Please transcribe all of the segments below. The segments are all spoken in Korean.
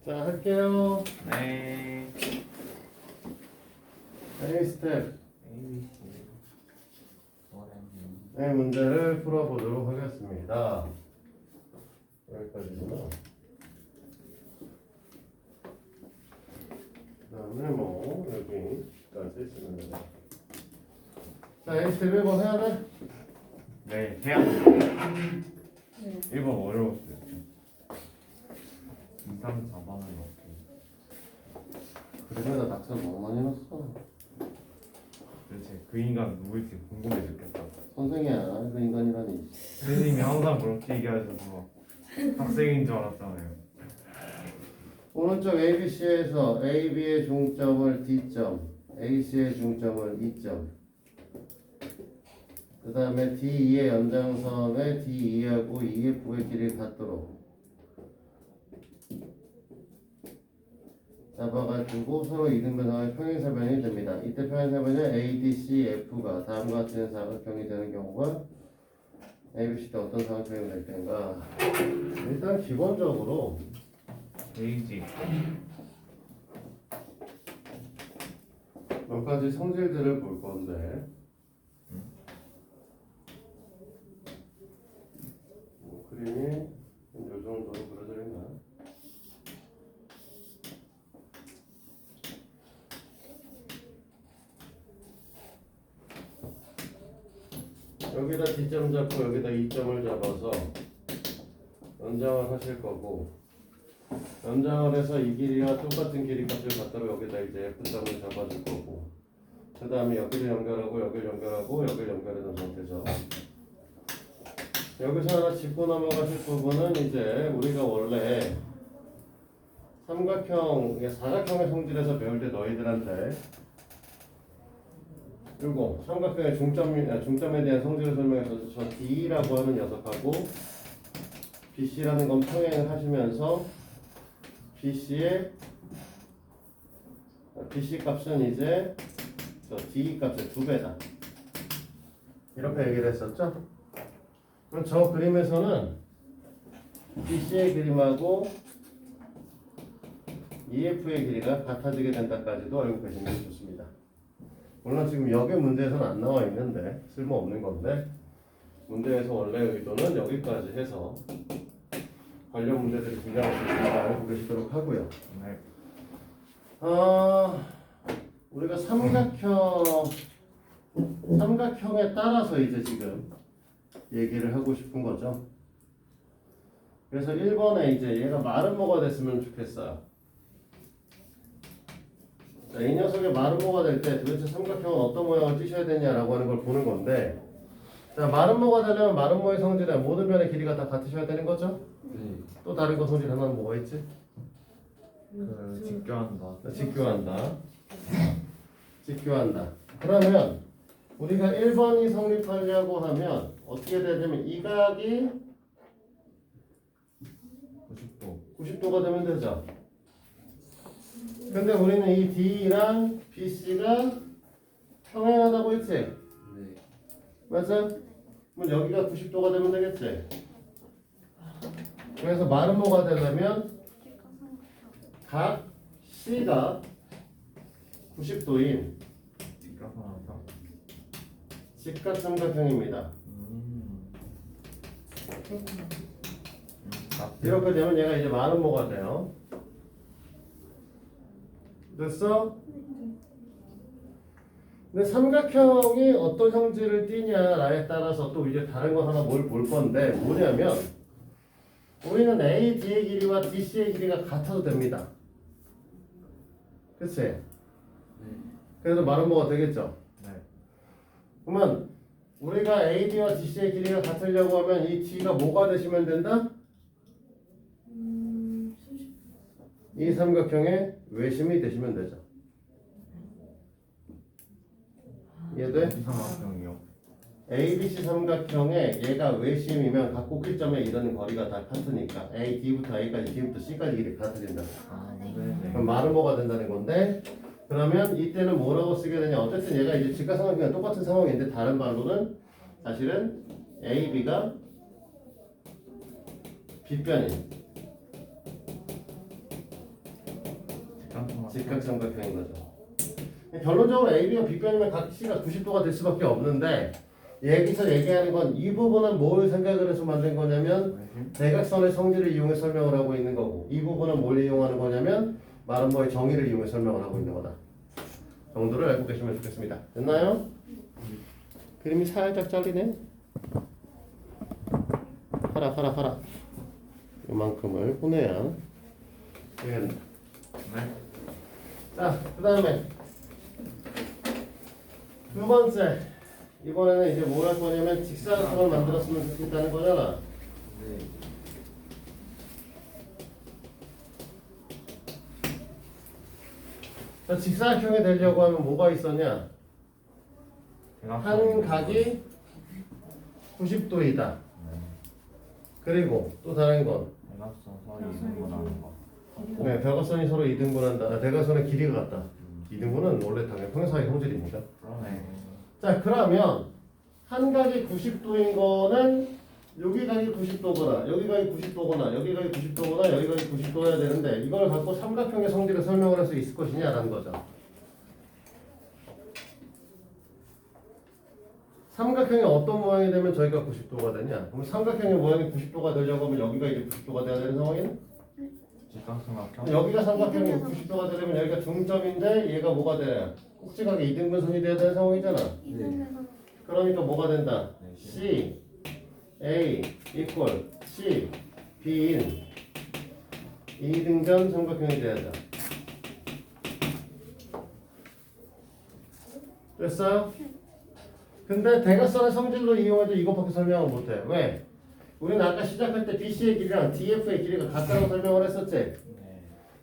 자, 할게요. 네. A 스텝 ABC. A 문제를 풀어보도록 하겠습니다. 여기까지구나. 그 다음에 뭐 여기까지 쓰면 됩니다. 자, A 스텝 1번 해야 돼? 네, 해야 돼요. 1번 어려웠어요. 2, 3, 4번은 어떻게? 그래서 나 낙서 너무 많이 넣었어. 도대체 그 인간 누구일지 궁금해 죽겠다. 선생이야, 그 인간이라니. 선생님이 항상 그렇게 얘기하셔서 학생인 줄 알았잖아요. 오른쪽 ABC에서 AB의 중점을 D점, AC의 중점을 E점, 그 다음에 D2의 연장선에 D2하고 EF의 길이 같도록 잡아가지고 서로 이등변상의 평행사변이 됩니다. 이때 평행사변은 ADCF가 다음과 같은 사각형이 되는 경우가 ABC 때 어떤 사각형이 될 텐가? 일단 기본적으로 베이지. 몇 가지 성질들을 볼 건데 그림이 이 정도로 그려져 있나? 여기다 D점 잡고 여기다 E점을 잡아서 연장을 하실 거고 연장을 해서 이 길이와 똑같은 길이 값을 갖도록 여기다 이제 F점을 잡아줄 거고 그 다음에 여기를 연결하고 여기를 연결하고 여기를 연결해 놓은 상태죠. 여기서 하나 짚고 넘어가실 부분은 이제 우리가 원래 삼각형, 사각형의 성질에서 배울 때 너희들한테 그리고 삼각형의 중점에 대한 성질을 설명해서 저 D라고 하는 녀석하고 BC라는 건 평행을 하시면서 BC의 BC 값은 이제 저 D 값의 2배다. 이렇게 얘기를 했었죠? 그럼 저 그림에서는 BC의 그림하고 EF의 길이가 같아지게 된다까지도 알고 계시면 좋습니다. 물론 지금 여기 문제에서는 안 나와 있는데 쓸모없는 건데 문제에서 원래 의도는 여기까지 해서 관련 문제들이 등장할 수 있으니까 알고 계시도록 하고요. 네. 우리가 삼각형에 따라서 이제 지금 얘기를 하고 싶은 거죠. 그래서 1번에 이제 얘가 마른 모가 됐으면 좋겠어요. 자, 이 녀석의 마른 모가 될 때 도대체 삼각형은 어떤 모양을 띄셔야 되냐라고 하는 걸 보는 건데 자, 마른 모가 되려면 마른 모의 성질에 모든 변의 길이가 다 같으셔야 되는 거죠? 네. 또 다른 거 성질 하나는 뭐가 있지? 직교한다. 직교한다. 그러면 우리가 1번이 성립하려고 하면 어떻게 돼야 되면 이 각이 90도. 90도가 되면 되죠. 근데 우리는 이 D랑 BC가 평행하다고 했지? 네. 맞아? 그럼 여기가 90도가 되면 되겠지? 그래서 마른 모가 되려면 각 C가 90도인 직각하다. 직각삼각형입니다. 아, 이렇게 되면 얘가 이제 마른 모가 돼요. 됐어? 근데 삼각형이 어떤 형질을 띠냐에 따라서 또 이제 다른 거 하나 뭘 볼 건데 뭐냐면 우리는 AD의 길이와 DC의 길이가 같아도 됩니다. 그치? 그래서 마른 모가 되겠죠? 네. 그러면 우리가 AD와 DC의 길이가 같으려고 하면 이 D가 뭐가 되시면 된다? 이 삼각형의 외심이 되시면 되죠. 이해돼? 이삼각형이요. ABC 삼각형에 얘가 외심이면 각 꼭지점에 이르는 거리가 다 같으니까 A, D부터 A까지, D부터 C까지 길이 같아진다. 네. 그럼 마른 모가 된다는 건데 그러면 이때는 뭐라고 쓰게 되냐? 어쨌든 얘가 이제 직각삼각형이랑 똑같은 상황인데 다른 말로는 사실은 A, B가 빗변인 직각삼각형인 거죠. 결론적으로 AB가 B변이면 각 C가 90도가 될 수밖에 없는데 여기서 얘기하는 건 이 부분은 뭘 생각을 해서 만든 거냐면 대각선의 성질을 이용해 설명을 하고 있는 거고 이 부분은 뭘 이용하는 거냐면 말은 뭐의 정의를 이용해 설명을 하고 있는 거다. 정도를 알고 계시면 좋겠습니다. 됐나요? 그림이 살짝 잘리네. 하라. 이만큼을 보내야 되겠네. 네. 자, 그 다음에 두 번째. 이번에는 이제 뭘 할 거냐면 직사각형을 만들었으면 좋겠다는 거잖아. 네. 자, 직사각형이 되려고 하면 뭐가 있었냐? 한 각이 90도이다. 그리고 또 다른 건 대각선 선이 이등분하는 거. 네, 대각선이 서로 이등분한다. 대각선의 길이가 같다. 이등분은 원래 당연히 평행사의 성질입니다. 그러네. 자, 그러면 한 각이 90도인 거는 여기 각이 90도거나 여기 각이 90도거나 여기 각이 90도거나 여기 각이 90도여야 되는데 이걸 갖고 삼각형의 성질을 설명을 할 수 있을 것이냐라는 거죠. 삼각형이 어떤 모양이 되면 저희가 90도가 되냐? 그럼 삼각형의 모양이 90도가 되려고 하면 여기가 이제 90도가 돼야 되는 상황이네? 직각삼각형. 여기가 삼각형이 90도가 되려면 여기가 중점인데 얘가 뭐가 돼? 꼭지각이 이등분선이 돼야 되는 상황이잖아. 그러니까 뭐가 된다? C, A equal C, B인 이등변 삼각형이 돼야 돼. 됐어요? 근데 대각선의 성질로 이용해도 이것밖에 설명을 못해. 왜? 우리는 아까 시작할 때 BC의 길이랑 DF의 길이가 같다고 설명을 했었지? 네.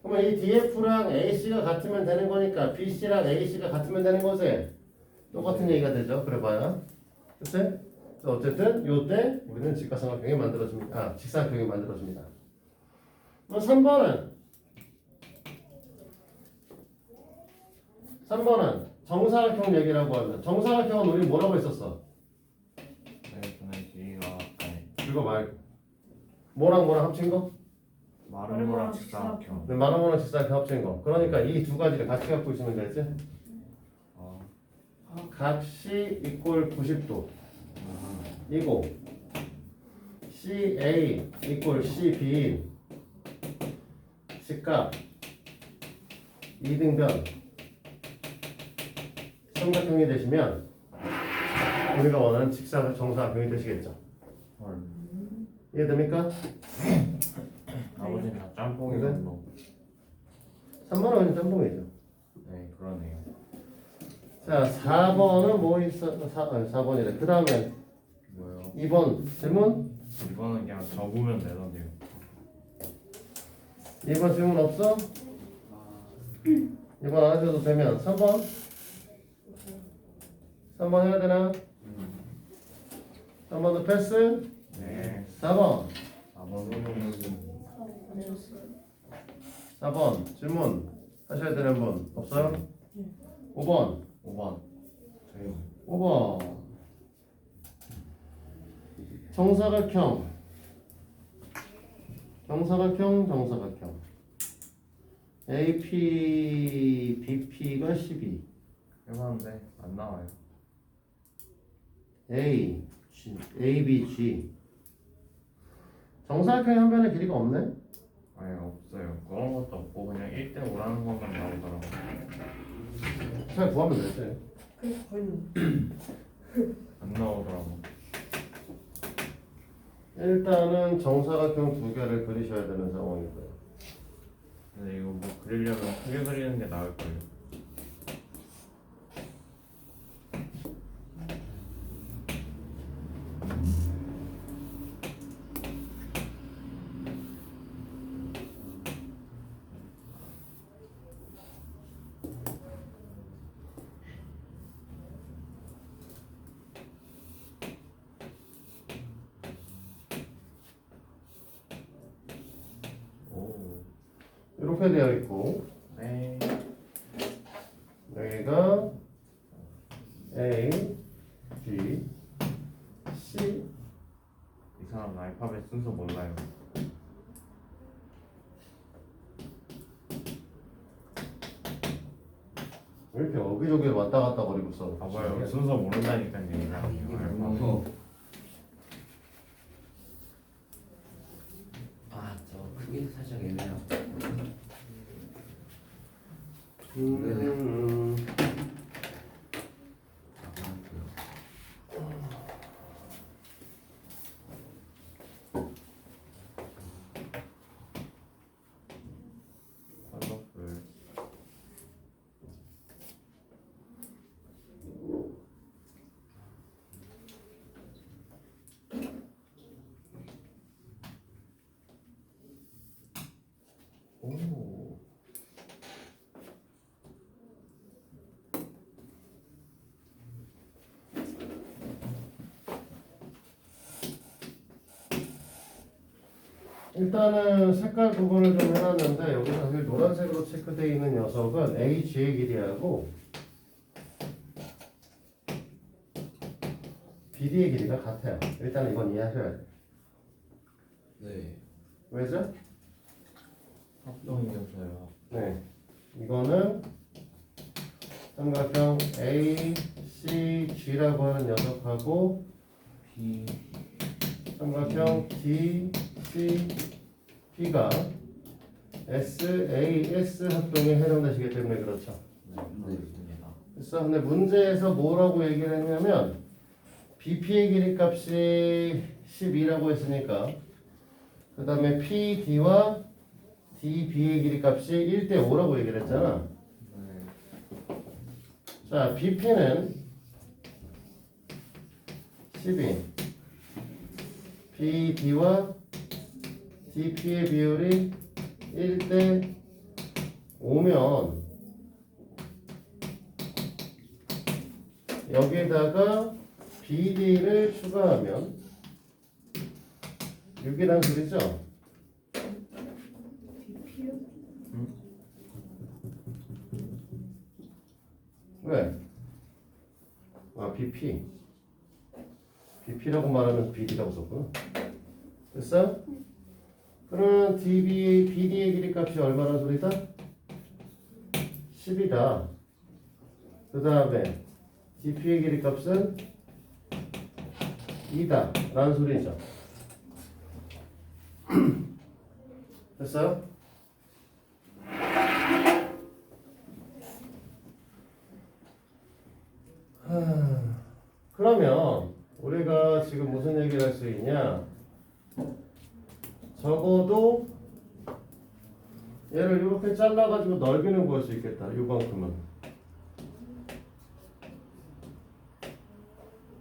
그러면 이 DF랑 AC가 같으면 되는 거니까 BC랑 AC가 같으면 되는 거지? 똑같은 얘기가 되죠. 그래봐야. 그치? 어쨌든 요때 우리는 직각삼각형이 만들어집니다. 아, 직사각형이 만들어집니다. 그럼 3번은 정사각형 얘기라고 하면 정사각형은 우리 뭐라고 했었어? 대각선의 길이가 네. 이거 말고 뭐랑 합친 거? 마른 거랑 직사각형. 네, 마른 거랑 직사각형 합친 거. 그러니까 이 두 가지를 같이 갖고 있으면 되지? 각 C 이꼴 90도 이고 CA 이꼴 CB C값 이등변 삼각형이 되시면 우리가 원하는 직사각 정사각형이 되시겠죠. 헐. 이해됩니까? 아버지는 다 짬뽕이건 뭐. 3번은 짬뽕이죠. 네, 그러네요. 자, 4번은 뭐 있어? 4번이래. 그 다음에 뭐요? 2번 질문? 이거는 그냥 적으면 되던데요. 2번 질문 없어? 2번 안 하셔도 되면 3번? 3번 해야 되나? 3번도 패스? 네. 4번 4번 질문 하셔야 되는 분 없어요? 5번 5번. 저요. 5번 정사각형 AP BP가 12 해봤는데 안 나와요. ABG 정사각형의 한 변의 길이가 없네? 아예 없어요. 그런 것도 없고 그냥 1대 5라는 것만 나오더라고요. 잘 구하면 되지. 안 나오더라고. 일단은 정사각형 두 개를 그리셔야 되는 상황이고요. 근데 이거 뭐 그리려면 크게 그리는 게 나을 거예요. 오. 이렇게 되어 있고 네. 여기가 A, B, C 이 사람 알파벳 순서 몰라요. 왜 이렇게 여기저기 왔다 갔다 거리고 있어? 봐봐요. 순서 모른다니까요. 이상해요. 아, 저 크기 살짝 애매하고. 음. 컬러풀. 오. 일단은 색깔 구분을 좀 해놨는데 여기 사실 노란색으로 체크되어 있는 녀석은 H의 길이하고 BD의 길이가 같아요. 일단 이건 이해하셔야 돼요. 네. 왜죠? 합동이어서요. 네. 이거는 삼각형 ACG라고 하는 녀석하고 B 삼각형 DCP가 SAS 합동에 해당되시기 때문에 그렇죠. 네, 그렇습니다. 그래서 근데 문제에서 뭐라고 얘기를 했냐면 BP의 길이 값이 12라고 했으니까 그 다음에 PD와 DB의 길이 값이 1대 5라고 얘기를 했잖아. 네. 자, BP는 12, BD와 DP의 비율이 1대 5면 여기에다가 BD를 추가하면 6이란 소리죠? 왜? 아, BP. BP라고 말하면서 BD라고 썼구나. 됐어? 그러면 BD의 길이 값이 얼마나 소리다? 10이다. 그 다음에 DP의 길이 값은 2다. 라는 소리죠. 됐어요? 그러면 우리가 지금 무슨 얘기를 할 수 있냐? 적어도 얘를 이렇게 잘라가지고 넓이는 구할 수 있겠다. 이만큼은.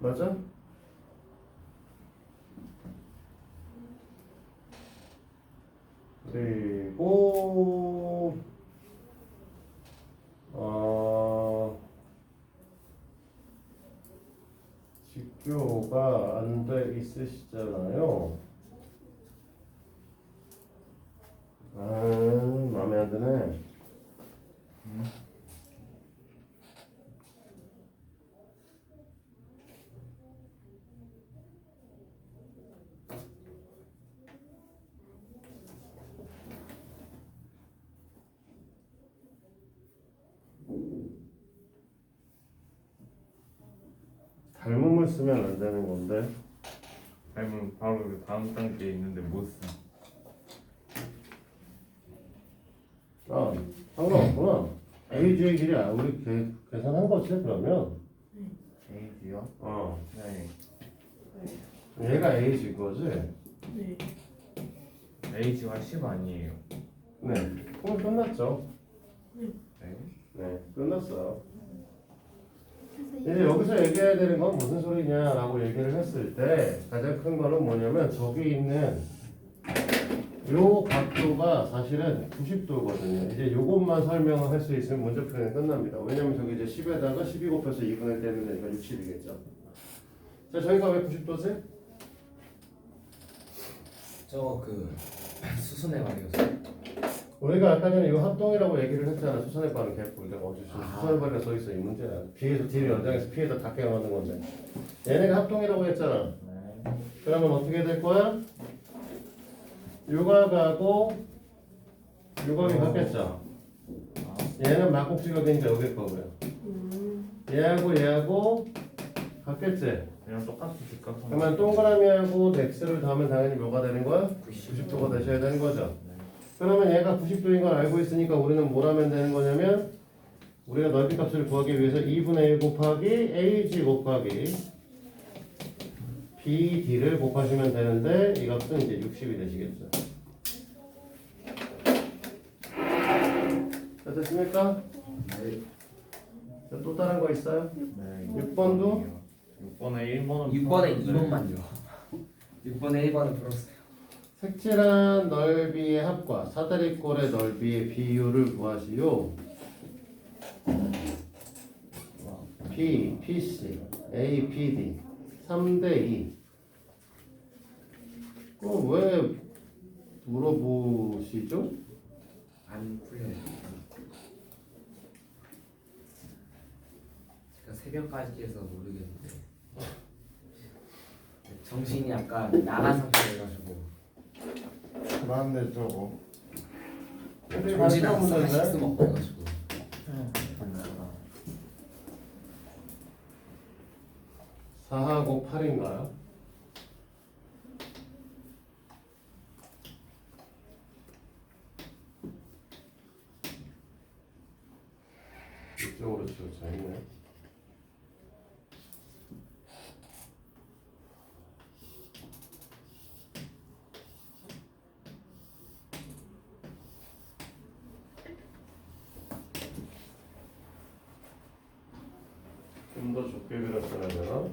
맞아? 그리고 직교가 안 돼 있으시잖아요. 마음에 안 드네. 닮음을 쓰면 안 되는 건데. 아니면 바로 그 다음 단계에 있는데 못 써. 아, 상관없구나. AG의 길이 우리 계산한 거지 그러면. A요? 어. 네. 얘가 AG인 거지. 네. A가 10 아니에요. 네. 그럼 끝났죠. 네. 네, 끝났어. 이제 여기서 얘기해야 되는 건 무슨 소리냐라고 얘기를 했을 때 가장 큰 거는 뭐냐면 저기 있는 요 각도가 사실은 90도거든요. 이제 요것만 설명을 할 수 있으면 문제 풀이는 끝납니다. 왜냐면 저기 이제 10에다가 12 곱해서 2분의 1 떼면 되니까 60이겠죠. 자, 저희가 왜 90도지? 저거 그 수순의 말이었어요. 우리가 아까 전에 이거 합동이라고 얘기를 했잖아. 수선의 바는 개뿔. 내가 어제 아. 수선의 바가 써 있어. 이 문제야. 뒤에서 뒤를 연장해서 피해서 다 깨어나는 건데. 얘네가 합동이라고 했잖아. 네. 그러면 어떻게 될 거야? 육각하고 육각이 같겠죠. 아, 얘는 막국지각이니까 여기 거고요. 얘하고 같겠지? 그냥 똑같이 직각선. 그러면 동그라미하고 x를 더하면 당연히 뭐가 되는 거야? 90도가 되셔야 되는 거죠. 그러면 얘가 90도인 걸 알고 있으니까 우리는 뭘 하면 되는 거냐면 우리가 넓이 값을 구하기 위해서 2분의 1 곱하기 AG 곱하기 BD를 곱하시면 되는데 이 값은 이제 60이 되시겠죠. 자, 됐습니까? 네. 자, 또 다른 거 있어요? 네. 6번도? 6번에 1번은 6번에 2번만요. 6번에 1번은 풀었어요. 색칠한 넓이의 합과 사다리꼴의 넓이의 비율을 구하시오. P, PC, A, PD 3대 2. 그럼 왜 물어보시죠? 안 풀려요. 제가 새벽까지 해서 모르겠는데 정신이 약간 나간 상태여가지고 맞네 저거. 근데 정신 안 문제인데? 식스 먹고 해가지고 4하고 8인가요? 이쪽으로 치우쳐 있네. 좀 더 좁게 그렸어야 되나?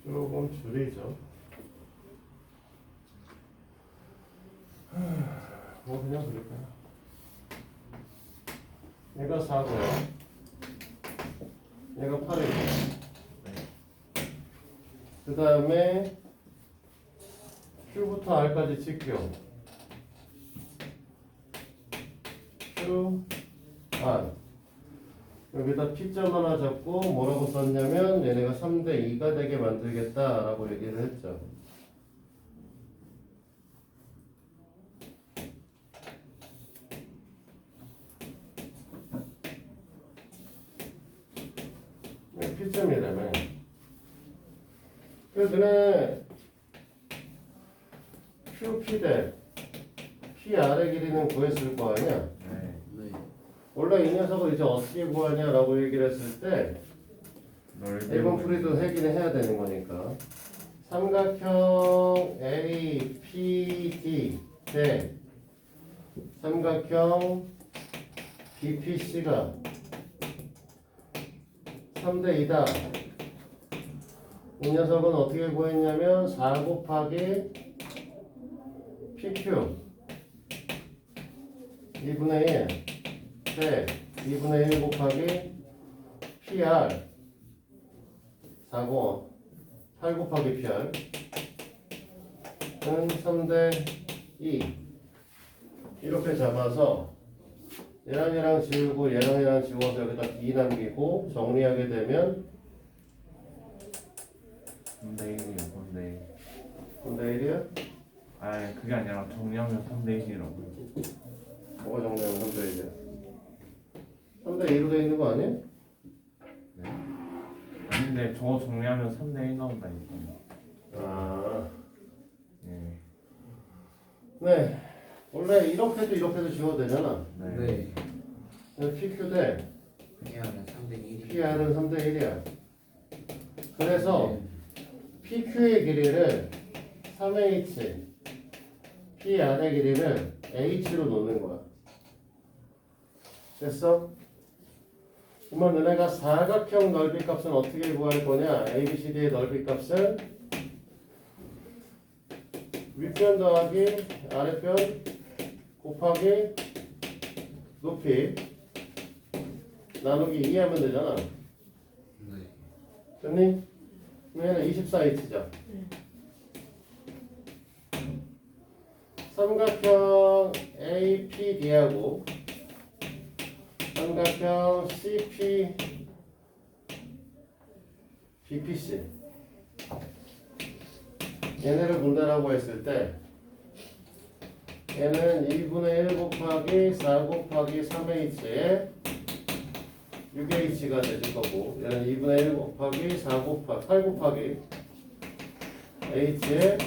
조금 줄이죠. 뭐 그냥 그럴까요? 얘가 4고요. 얘가 8이고. 그 다음에 Q부터 R까지 칠게요. Q, R. 여기다 P점 하나 잡고 뭐라고 썼냐면 얘네가 3대 2가 되게 만들겠다라고 얘기를 했죠. P점이라며. 그래서 너네 QP 대 PR의 길이는 구했을 거 아니야? 네. 네. 원래 이 녀석을 이제 어떻게 구하냐라고 얘기를 했을 때 넓이. 1번 풀이도 하긴 해야 되는 거니까 삼각형 APD 대 삼각형 BPC가 3대 2다. 이 녀석은 어떻게 구했냐면 4 곱하기 PQ 2분의 1 대 2분의 1 곱하기 PR 4고 8 곱하기 PR은 3대 2 이렇게 잡아서 얘랑 지우고 얘랑 지워서 여기다 B 남기고 정리하게 되면 3대 1이요. 3대 1. 3대 1이야? 아니 그게 아니라 정리하면 3대 1이라고요. 뭐가 정리하면 3대 1이야? 3대 2로 돼 있는 거 아니야? 네. 아닌데 저거 정리하면 3대 1 나온다니까요. 아, 네. 네. 원래 이렇게도 지워도 되잖아. 네. 네. PQ 대 PR은 3대 1이. PR은 3대 1이야. 그래서 PQ의 길이를 3H, PR의 길이를 H로 놓는 거야. 됐어? 그러면 너네가 사각형 넓이 값은 어떻게 구할 거냐? ABCD의 넓이 값은 윗변 더하기 아랫변 곱하기 높이 나누기 2 하면 되잖아. 네. 됐니? 그러면 24H죠. 삼각형 APD하고 삼각형 CP BPC 얘네를 본다라고 했을 때 얘는 2분의 1 곱하기 4 곱하기 3h에 6h가 되실 거고 얘는 2분의 1 곱하기 4 곱하기 8 곱하기 h에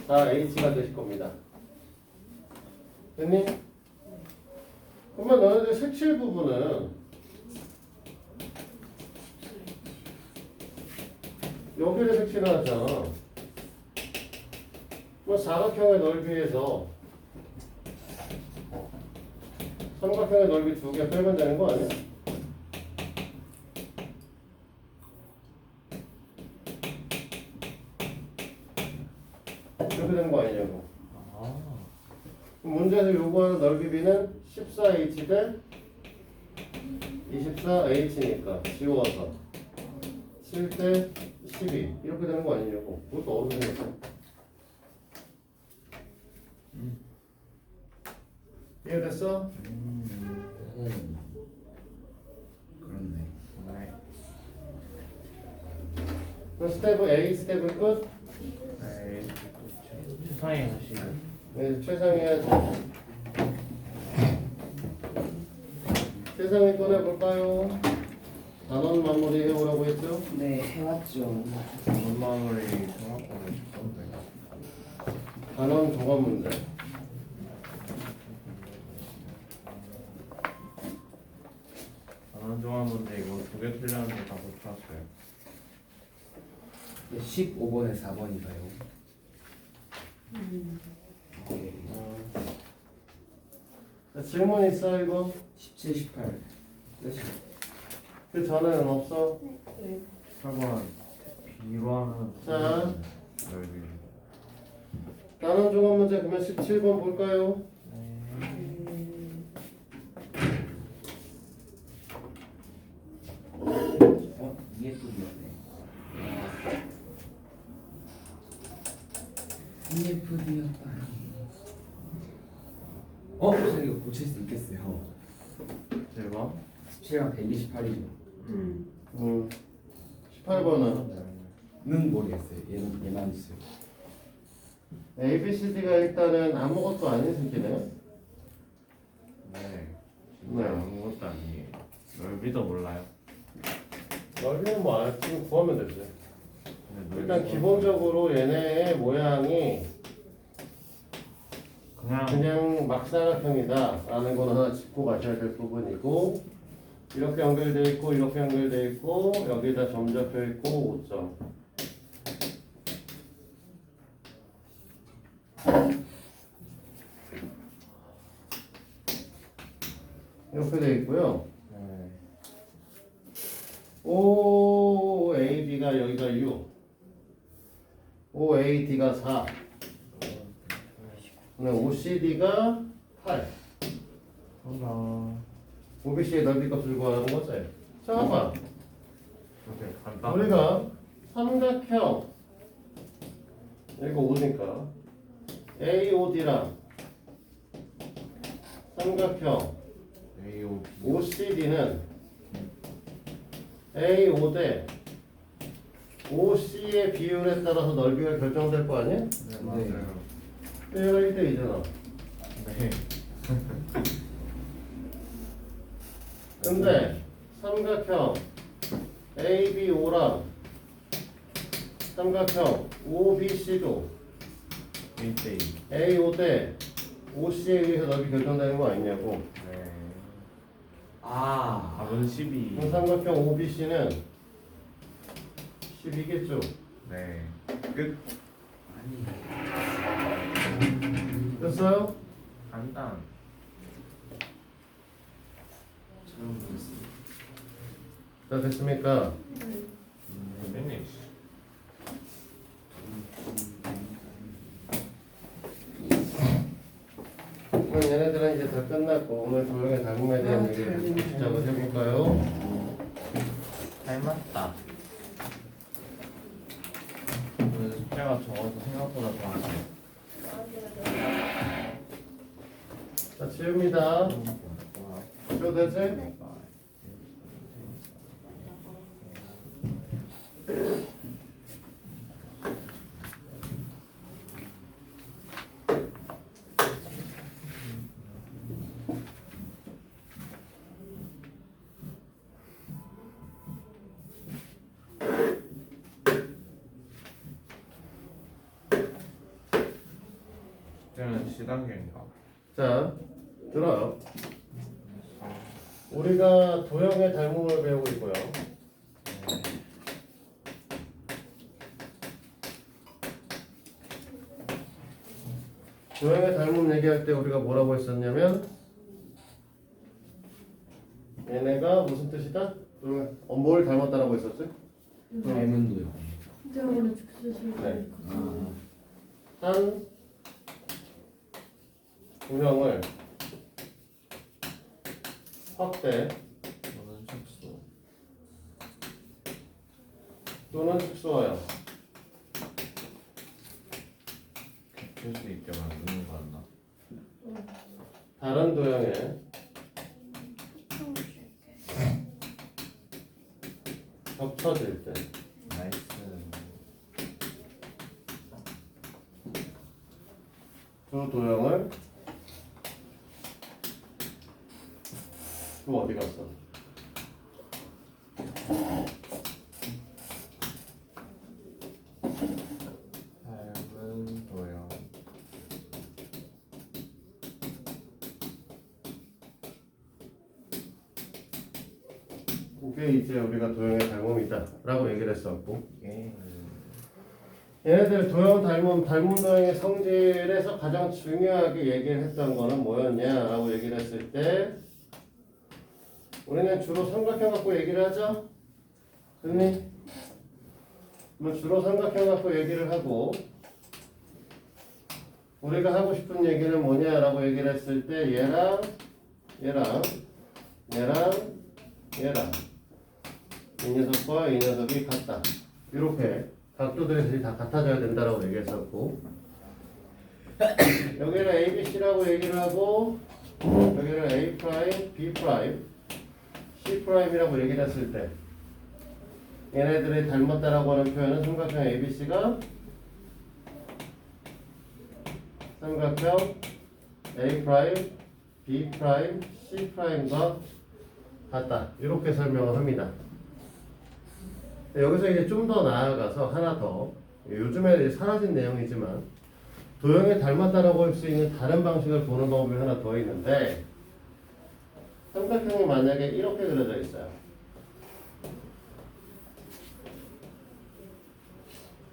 4h가 되실 겁니다. 됐니? 그러면 너네들 색칠 부분은 여기를 색칠을 하잖아. 뭐 사각형의 넓이에서 삼각형의 넓이 2개 빼면 되는 거 아니야? 이렇게 되는 거 아니냐고. 그럼 문제에서 요구하는 넓이 B는 14H 대 24H니까 지워서 7대 12 이렇게 되는 거 아니냐고. 그것도 어렵게 생겼어. 이해됐어? 그렇네. 네. 그럼 스텝 A 스텝은 끝? 네. 세상에 사실 네, 최상해야지. 최상위 꺼내볼까요? 단원 마무리 해오라고 했죠? 네, 해왔죠. 전마무리 정확하게 줬던데. 단원 종합 문제. 안 좋아하는데 이거 2개 틀렸는데 다 못 풀었어요. 15번에 4번이가요. 네. 자, 질문 있어 이거? 17, 18. 끝이. 그 전에는 없어? 8번 B로 하면 자. 넓이. 단원 종합 문제 그러면 17번 볼까요? 이게 또 미안해. EFD였다. 선생님 이거 고칠 수 있겠어요. 7번? 17랑 128이죠. 18번은 는 모르겠어요. 얘만 있어요. A, B, C, D가 일단은 아무것도 아닌 새끼네. 네. 진짜 네. 아무것도 아니에요. 넓이도 몰라요. 넓이는 뭐 지금 구하면 되지. 근데 일단 넓이도 기본적으로 얘네의 모양이 그냥 막사각형이다 라는 건 하나 짚고 가셔야 될 부분이고 이렇게 연결되어 있고 이렇게 연결되어 있고 여기다 점 잡혀 있고 5점 이렇게 되어 있고요. 네. OAB가 여기가 6 OAD가 4 OCD가 8 몰라. OBC의 넓이 값을 구하는 거지. 자, 봐봐. 이렇게 간단. 우리가 삼각형 이거 5니까 AOD랑 삼각형 A, O, B. OCD는 AO 대 OC의 비율에 따라서 넓이가 결정될 거 아니야? 네, 맞아요. 얘가 1대2잖아. 네. 근데 삼각형 ABO랑 삼각형 OBC도 1대2. AO 대 OC에 의해서 넓이 결정되는 거 아니냐고. 네. 아, 답은 12. 그럼 삼각형 OBC는 12겠죠. 네. 끝. 아니. 됐어요? 간단. 잘 모르겠어요. 자, 됐습니까? 피니쉬. 그럼 얘네들은 이제 다 끝났고 오늘 조용히 다금에 대한 얘기를 시작을 해볼까요? 닮았다. 오늘 숙제가 적어서 생각보다 좋았어요. 자, 지웁니다. 저 되지? 숙제는 시단계인가? 자, 들어요. 우리가 도형의 닮음을 배우고 있고요. 도형의 닮음 얘기할 때 우리가 뭐라고 했었냐면 얘네가 무슨 뜻이다? 뭘 닮았다라고 했었지? 닮은도요. 진짜로 죽수술. 네. 아, 한 도형을 확대 저는 숙소. 또는 축소하여 겹칠 수 있게 만드는 거였나? 다른 도형에 겹쳐질 때 나이스. 두 도형을 또 어디 갔어? 닮은 도형. 이게 이제 우리가 도형의 닮음이다 라고 얘기를 했었고 예. 얘네들 도형 닮음 도형의 성질에서 가장 중요하게 얘기를 했던 거는 뭐였냐 라고 얘기를 했을 때 우리는 주로 삼각형 갖고 얘기를 하죠? 그니? 뭐 주로 삼각형 갖고 얘기를 하고 우리가 하고 싶은 얘기는 뭐냐라고 얘기를 했을 때 얘랑 얘랑 얘랑 얘랑 이 녀석과 이 녀석이 같다. 이렇게 각도들이 다 같아져야 된다라고 얘기했었고 여기를 ABC라고 얘기를 하고 여기를 A 프라임, B 프라임, C 프라임이라고 얘기를 했을 때 얘네들이 닮았다라고 하는 표현은 삼각형 ABC가 삼각형 A 프라임, B 프라임, C 프라임과 같다. 이렇게 설명을 합니다. 여기서 이제 좀 더 나아가서 하나 더 요즘에 이제 사라진 내용이지만 도형에 닮았다라고 할 수 있는 다른 방식을 보는 방법이 하나 더 있는데 삼각형이 만약에 이렇게 그려져 있어요.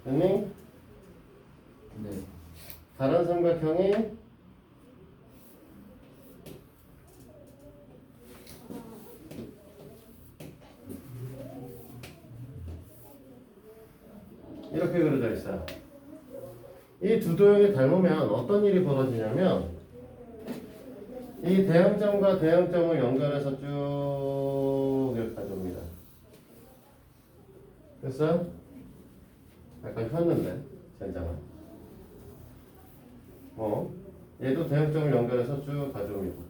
됐니? 네. 다른 삼각형이 이렇게 그려져 있어요. 이 두 도형이 닮으면 어떤 일이 벌어지냐면 이 대형점과 대형점을 연결해서 쭉 이렇게 가져옵니다. 됐어? 약간 폈는데 젠장은 얘도 대형점을 연결해서 쭉 가져옵니다.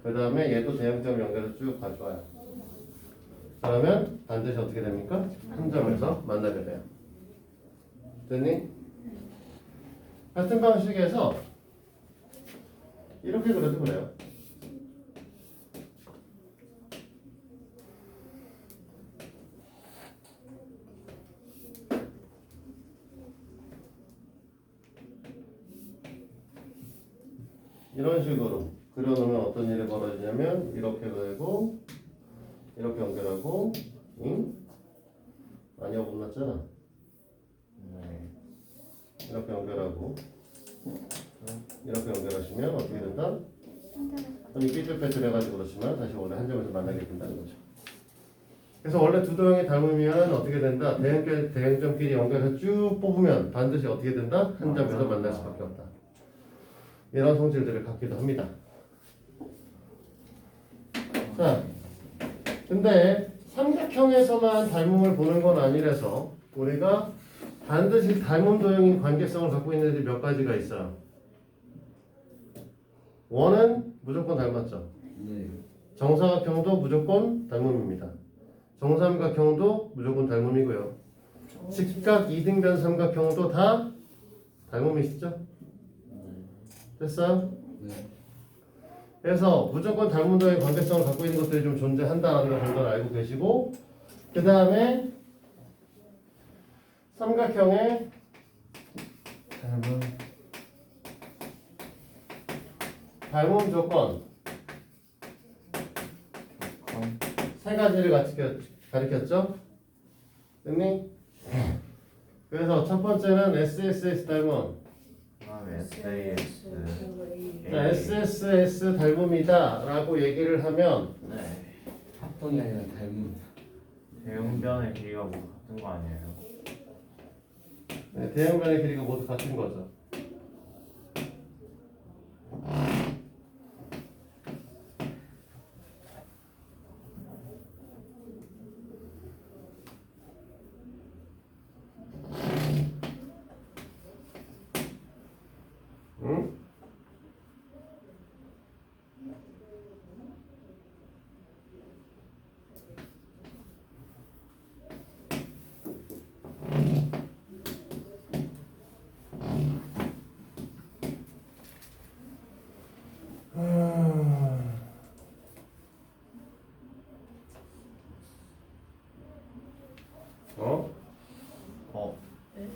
그 다음에 얘도 대형점을 연결해서 쭉 가져와요. 그러면 반드시 어떻게 됩니까? 한 점에서 만나게 돼요. 됐니? 같은 방식에서 이렇게 그려도 그래요. 이런 식으로 그려놓으면 어떤 일이 벌어지냐면 이렇게 그리고 이렇게 연결하고 아니야 못 났잖아. 네. 이렇게 연결하고 이렇게 연결하시면 어떻게 된다? 이 삐뚤빼뚤 해가지고 그렇지만 다시 원래 한 점에서 만나게 된다는 거죠. 그래서 원래 두 도형이 닮으면 어떻게 된다? 대형점끼리 연결해서 쭉 뽑으면 반드시 어떻게 된다? 한 점에서 만날 수밖에 없다. 이런 성질들을 갖기도 합니다. 자, 근데 삼각형에서만 닮음을 보는 건 아니라서 우리가 반드시 닮은 도형인 관계성을 갖고 있는 애들이 몇 가지가 있어요. 원은 무조건 닮았죠. 네. 정사각형도 무조건 닮음입니다. 정삼각형도 무조건 닮음이고요. 직각 이등변 삼각형도 다 닮음이시죠? 됐어요? 네. 그래서 무조건 닮은 도형의 관계성을 갖고 있는 것들이 좀 존재한다는 걸 정도는 알고 계시고 그 다음에 삼각형의 닮은 닮음 조건 세 가지를 가리켰죠? 됐니? 그래서 첫 번째는 SSS 닮음. 그다음에 SAS. 자, SSS 닮음이다 라고 얘기를 하면 네. 합동이 아니라 닮은. 대응변의 길이가 모두 같은 거 아니에요? 네, 대형변의 길이가 모두 같은 거죠. 응? 어? 어. 네?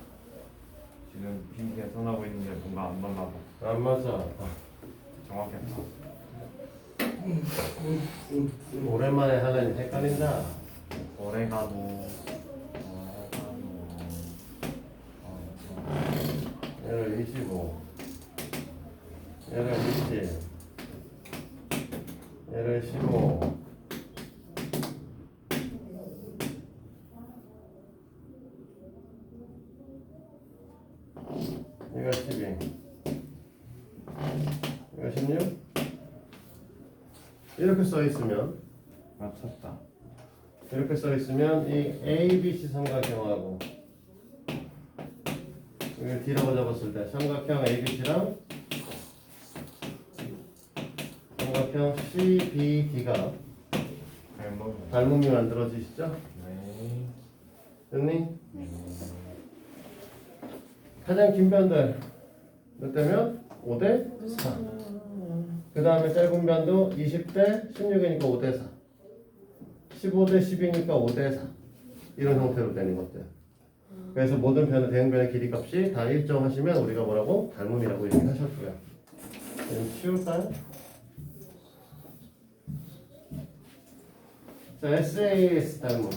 지금 빈 계산하고 있는데 뭔가 안 맞나 봐. 안 맞아. 정확했다. 오랜만에 하려니 헷갈린다. 오레가노. 얘를 25, 얘를 20, 얘를 15, 얘가 12, 얘가 16. 이렇게 써 있으면 맞췄다. 이렇게 써 있으면 이 ABC 삼각형하고 이걸 D라고 잡았을 때 삼각형 ABC랑 삼각형 CBD가 닮음이 만들어지시죠? 네. 됐니? 가장 긴 변들 몇 대면? 5대 4. 그 다음에 짧은 변도 20대 16이니까 5대 4. 15대 10이니까 5대 4. 이런 형태로 되는 것들. 그래서 모든 변의 대응변의 길이 값이 다 일정하시면 우리가 뭐라고? 닮음이라고 얘기하셨고요. 좀 치울까요? 자, SAS 닮음.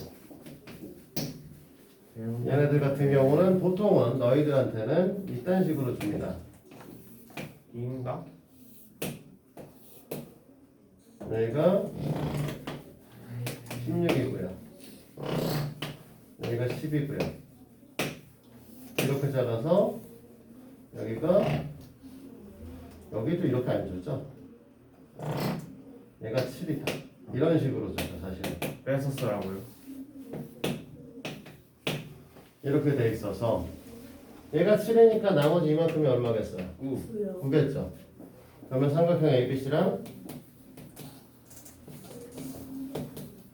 얘네들 같은 경우는 보통은 너희들한테는 이딴 식으로 줍니다. 인가? 여기가 16이고요. 여기가 10이고요. 이렇게 잡아서 여기가 여기도 이렇게 안 줬죠? 얘가 7이다. 이런 식으로 줬죠, 사실은. 빼서 쓰라고요? 이렇게 돼 있어서 얘가 7이니까 나머지 이만큼이 얼마겠어요? 9요. 9겠죠? 그러면 삼각형 ABC랑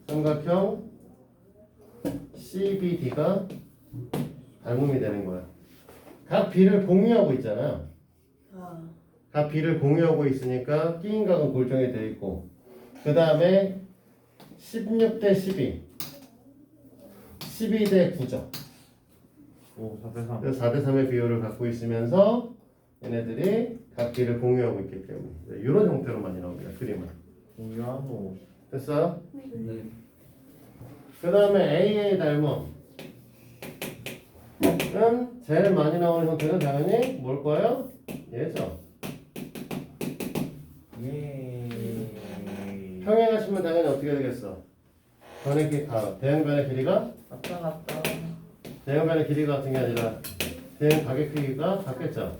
삼각형 CBD가 닮음이 되는 거야. 각 B를 공유하고 있잖아요. 아, 각 B를 공유하고 있으니까 끼인 각은 골정이 되어 있고 그 다음에 16대 12 12대 9죠. 오, 4대3. 그래서 4대 3의 비율을 갖고 있으면서 얘네들이 각 B를 공유하고 있기 때문에 이런 형태로 많이 나옵니다. 그림은. 공유하노. 됐어요? 네. 그 다음에 AA 닮음은 제일 많이 나오는 형태는 당연히 뭘 거예요? 얘죠. 예. 평행하시면 당연히 어떻게 되겠어? 대형변의 길이가 왔다 갔다. 대형변의 길이가 같은 게 아니라 대형 가격 크기가 같겠죠.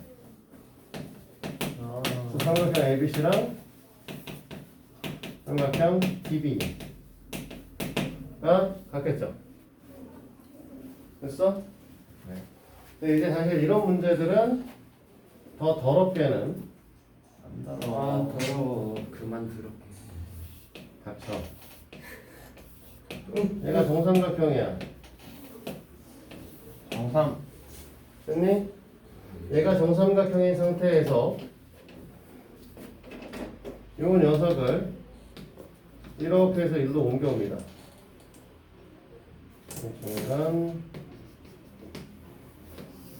아. 삼각형 ABC랑 삼각형 DB가 같겠죠. 됐어? 네. 근데 이제 사실 이런 문제들은 더 더럽게는 아 더러워. 그만 더럽게. 닥쳐. 얘가 정삼각형이야. 정삼. 됐니? 얘가 정삼각형인 상태에서 이 녀석을 이렇게 해서 일로 옮겨옵니다. 중간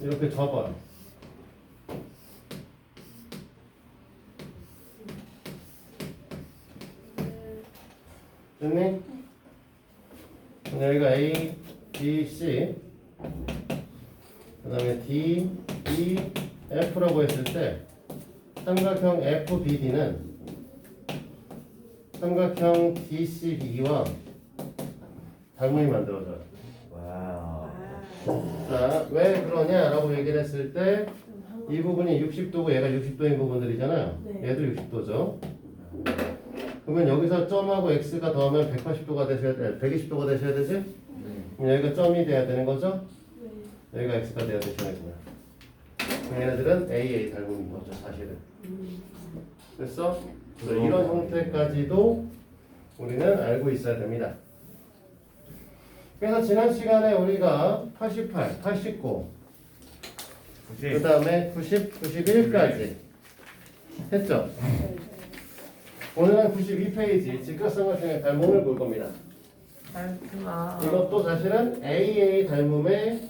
이렇게 접어요. 그 다음에 D, E, F라고 했을 때 삼각형 FBD는 삼각형 DCB와 닮음이 만들어져요. 와우. 자, 왜 그러냐라고 얘기를 했을 때 이 부분이 60도고 얘가 60도인 부분들이잖아요. 네. 얘도 60도죠. 그러면 여기서 점하고 x가 더하면 180도가 되셔야 돼. 120도가 되셔야 되지? 네. 그럼 여기가 점이 돼야 되는 거죠? 네. 여기가 x가 돼야 되시는 거예요. 그럼 얘네들은 AA 닮음인 거죠, 사실은. 됐어? 그래서 이런 형태까지도 우리는 알고 있어야 됩니다. 그래서 지난 시간에 우리가 88, 89, 그 90. 다음에 90, 91까지 했죠? 오늘은 92페이지 직각삼각형의 닮음을 볼 겁니다. 하지마. 이것도 사실은 AA 닮음의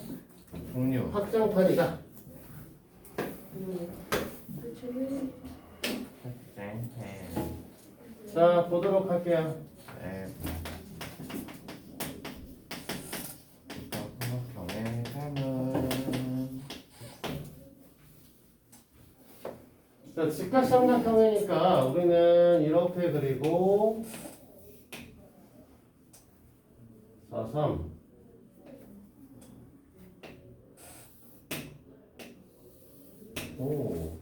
종류. 확장판이다. 자, 보도록 할게요. 네. 삼각형의 삶은 자, 직각삼각형이니까 우리는 이렇게 그리고 4, 3 5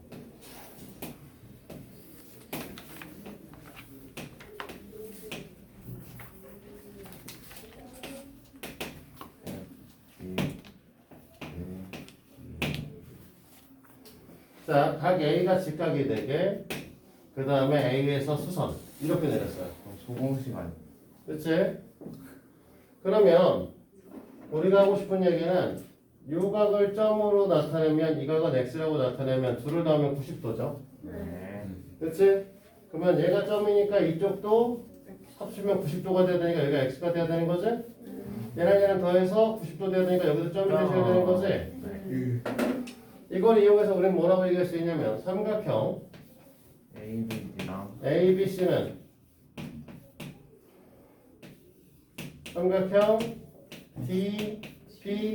자, 각 A가 직각이 되게 그 다음에 A에서 수선 이렇게 내렸어요. 소공식 아니? 그치? 그러면 우리가 하고 싶은 얘기는 요 각을 점으로 나타내면 이 각은 x라고 나타내면 둘을 더하면 90도죠. 네. 그치? 그러면 얘가 점이니까 이쪽도 합치면 90도가 돼야 되니까 여기가 x가 돼야 되는 거지? 얘랑 더해서 90도 돼야 되니까 여기도 점이 되셔야 되는 거지? 네. 이걸 이용해서 우리는 뭐라고 얘기할 수 있냐면 삼각형 A, B랑 ABC는 삼각형 DBA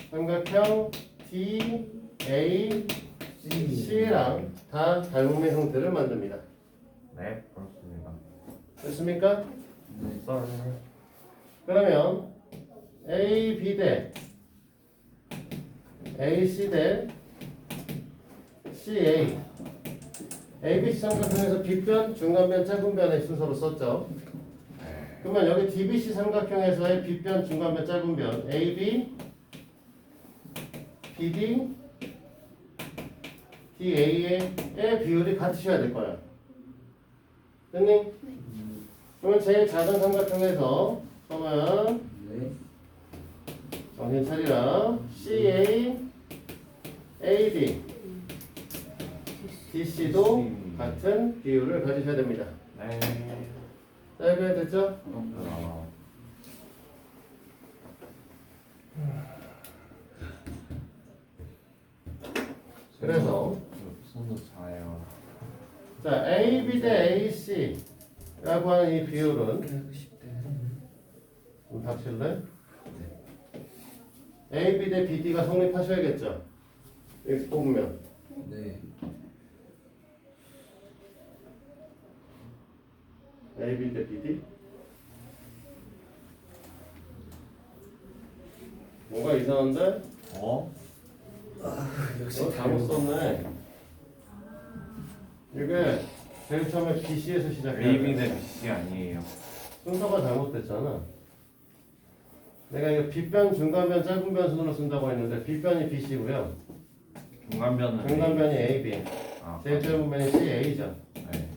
삼각형 DAC랑 다 닮음의 형태를 만듭니다. 네, 그렇습니다. 됐습니까? 썰. 그러면 AB 대 AC 대 CA ABC 삼각형에서 빗변, 중간변, 짧은 변의 순서로 썼죠. 그러면 여기 DBC 삼각형에서의 빗변, 중간변, 짧은 변 AB, BD, DA의 비율이 같으셔야 될 거야. 됐니? 그러면 제일 작은 삼각형에서 그러면 네. 정신 차리라. CA, AD, DC도 같은 비율을 가지셔야 됩니다. 네. 자, 이렇게 됐죠? 그렇구나. 그래서 손도 자요. 자, AB 대 AC라고 하는 이 비율은 좀 닥칠래? AB 대 BD가 성립하셔야겠죠? 여기서 뽑으면 네. AB 대 BD 뭔가 이상한데? 어? 역시 너 잘못 썼네. 이게 제일 처음에 BC에서 시작해야 A, B 돼. 대 BC 아니에요. 순서가 잘못됐잖아. 내가 이거 빗변, 중간변, 짧은 변 순으로 쓴다고 했는데 빗변이 BC고요. 중간변은 중간변이 AB. 아, 제일 짧은 변이 CA죠. 네.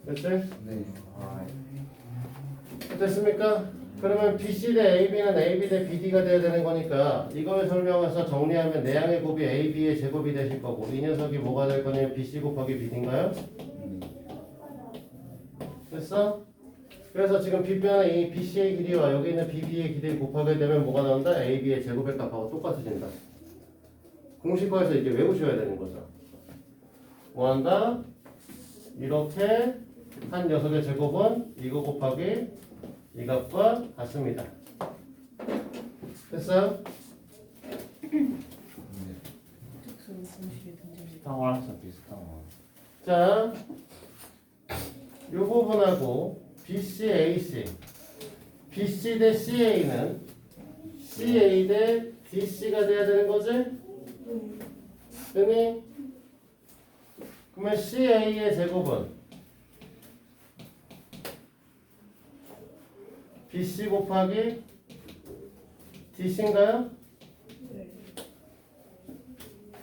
됐지? 네. 아, 됐습니까? 그러면 BC 대 AB는 AB 대 BD가 돼야 되는 거니까 이걸 설명해서 정리하면 내양의 곱이 AB의 제곱이 되실 거고 이 녀석이 뭐가 될 거냐면 BC 곱하기 BD인가요? 됐어? 그래서 지금 빗변의 이 BC의 길이와 여기 있는 BB의 길이를 곱하게 되면 뭐가 나온다? AB의 제곱의 값하고 똑같아진다. 공식화해서 이제 외우셔야 되는 거죠. 뭐 한다? 이렇게 한 녀석의 제곱은 이거 곱하기 이 값과 같습니다. 됐어요? 특수 공식의 등장이. 비슷한 거랑 진짜 비슷한 거. 자, 요 부분하고 BC, AC BC 대 CA는 CA 대 DC가 돼야 되는 거지? 되니? 그러면 CA의 제곱은 BC 곱하기 DC인가요?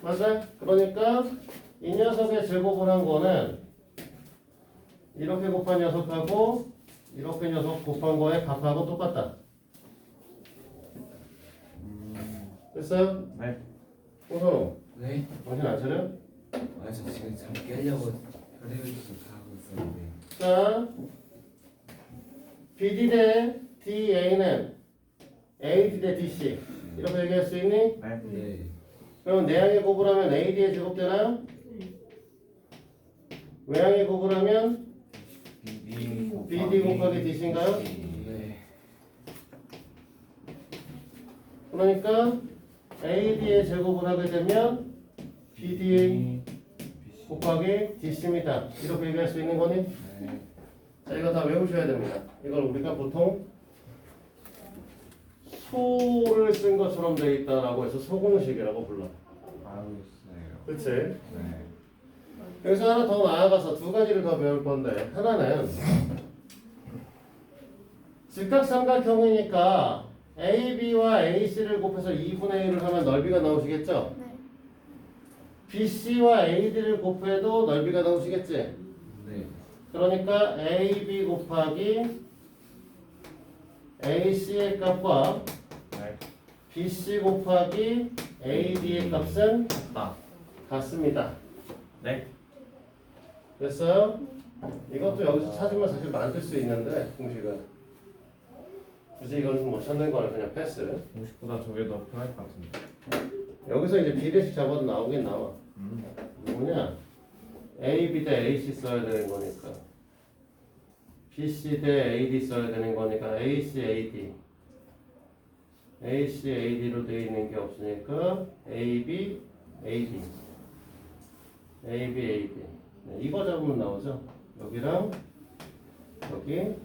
맞아요? 그러니까 이 녀석의 제곱을 한 거는 이렇게 곱한 녀석하고 이렇게 녀석 곱한 거에 값하고 똑같다. 됐어요? 네. 호선호, 네? 정신 안 차려? 아, 저 지금 잠 깨려고 혈액을 다 하고 있었는데. 자, BD 대 DA는 AD 대 DC 이렇게 얘기할 수 있니? 네. 네. 그럼 내항의 곱을 하면 AD의 제곱 되나요? 외항의 곱을 하면 BD 곱하기 DC인가요? 네. 그러니까 AD의 제곱을 하게 되면 BD 곱하기 DC입니다. 이렇게 얘기할 수 있는 거니? 네. 자, 이거 다 외우셔야 됩니다. 이걸 우리가 보통 소를 쓴 것처럼 되어 있다라고 해서 소공식이라고 불러. 알고 있어요. 그치? 네. 여기서 하나 더 나아가서 두 가지를 더 배울 건데, 하나는 직각삼각형이니까 AB와 AC를 곱해서 2분의 1을 하면 넓이가 나오시겠죠? 네. BC와 AD를 곱해도 넓이가 나오시겠지? 네. 그러니까 AB 곱하기 AC의 값과 네. BC 곱하기 AD의 값은 같습니다. 네. 됐어요? 이것도 여기서 찾으면 사실 만들 수 있는데 공식은 굳이 이건 못 찾는 거는 그냥 패스. 50보다 저게 더 편할 것 같은데. 여기서 이제 비례식 잡아도 나오긴 나와. 뭐냐? AB 대 AC 써야 되는 거니까 BC 대 AD 써야 되는 거니까 AC, AD AC, AD로 되어 있는 게 없으니까 AB, AD AB, AD 네, 이거 잡으면 나오죠? 여기랑 여기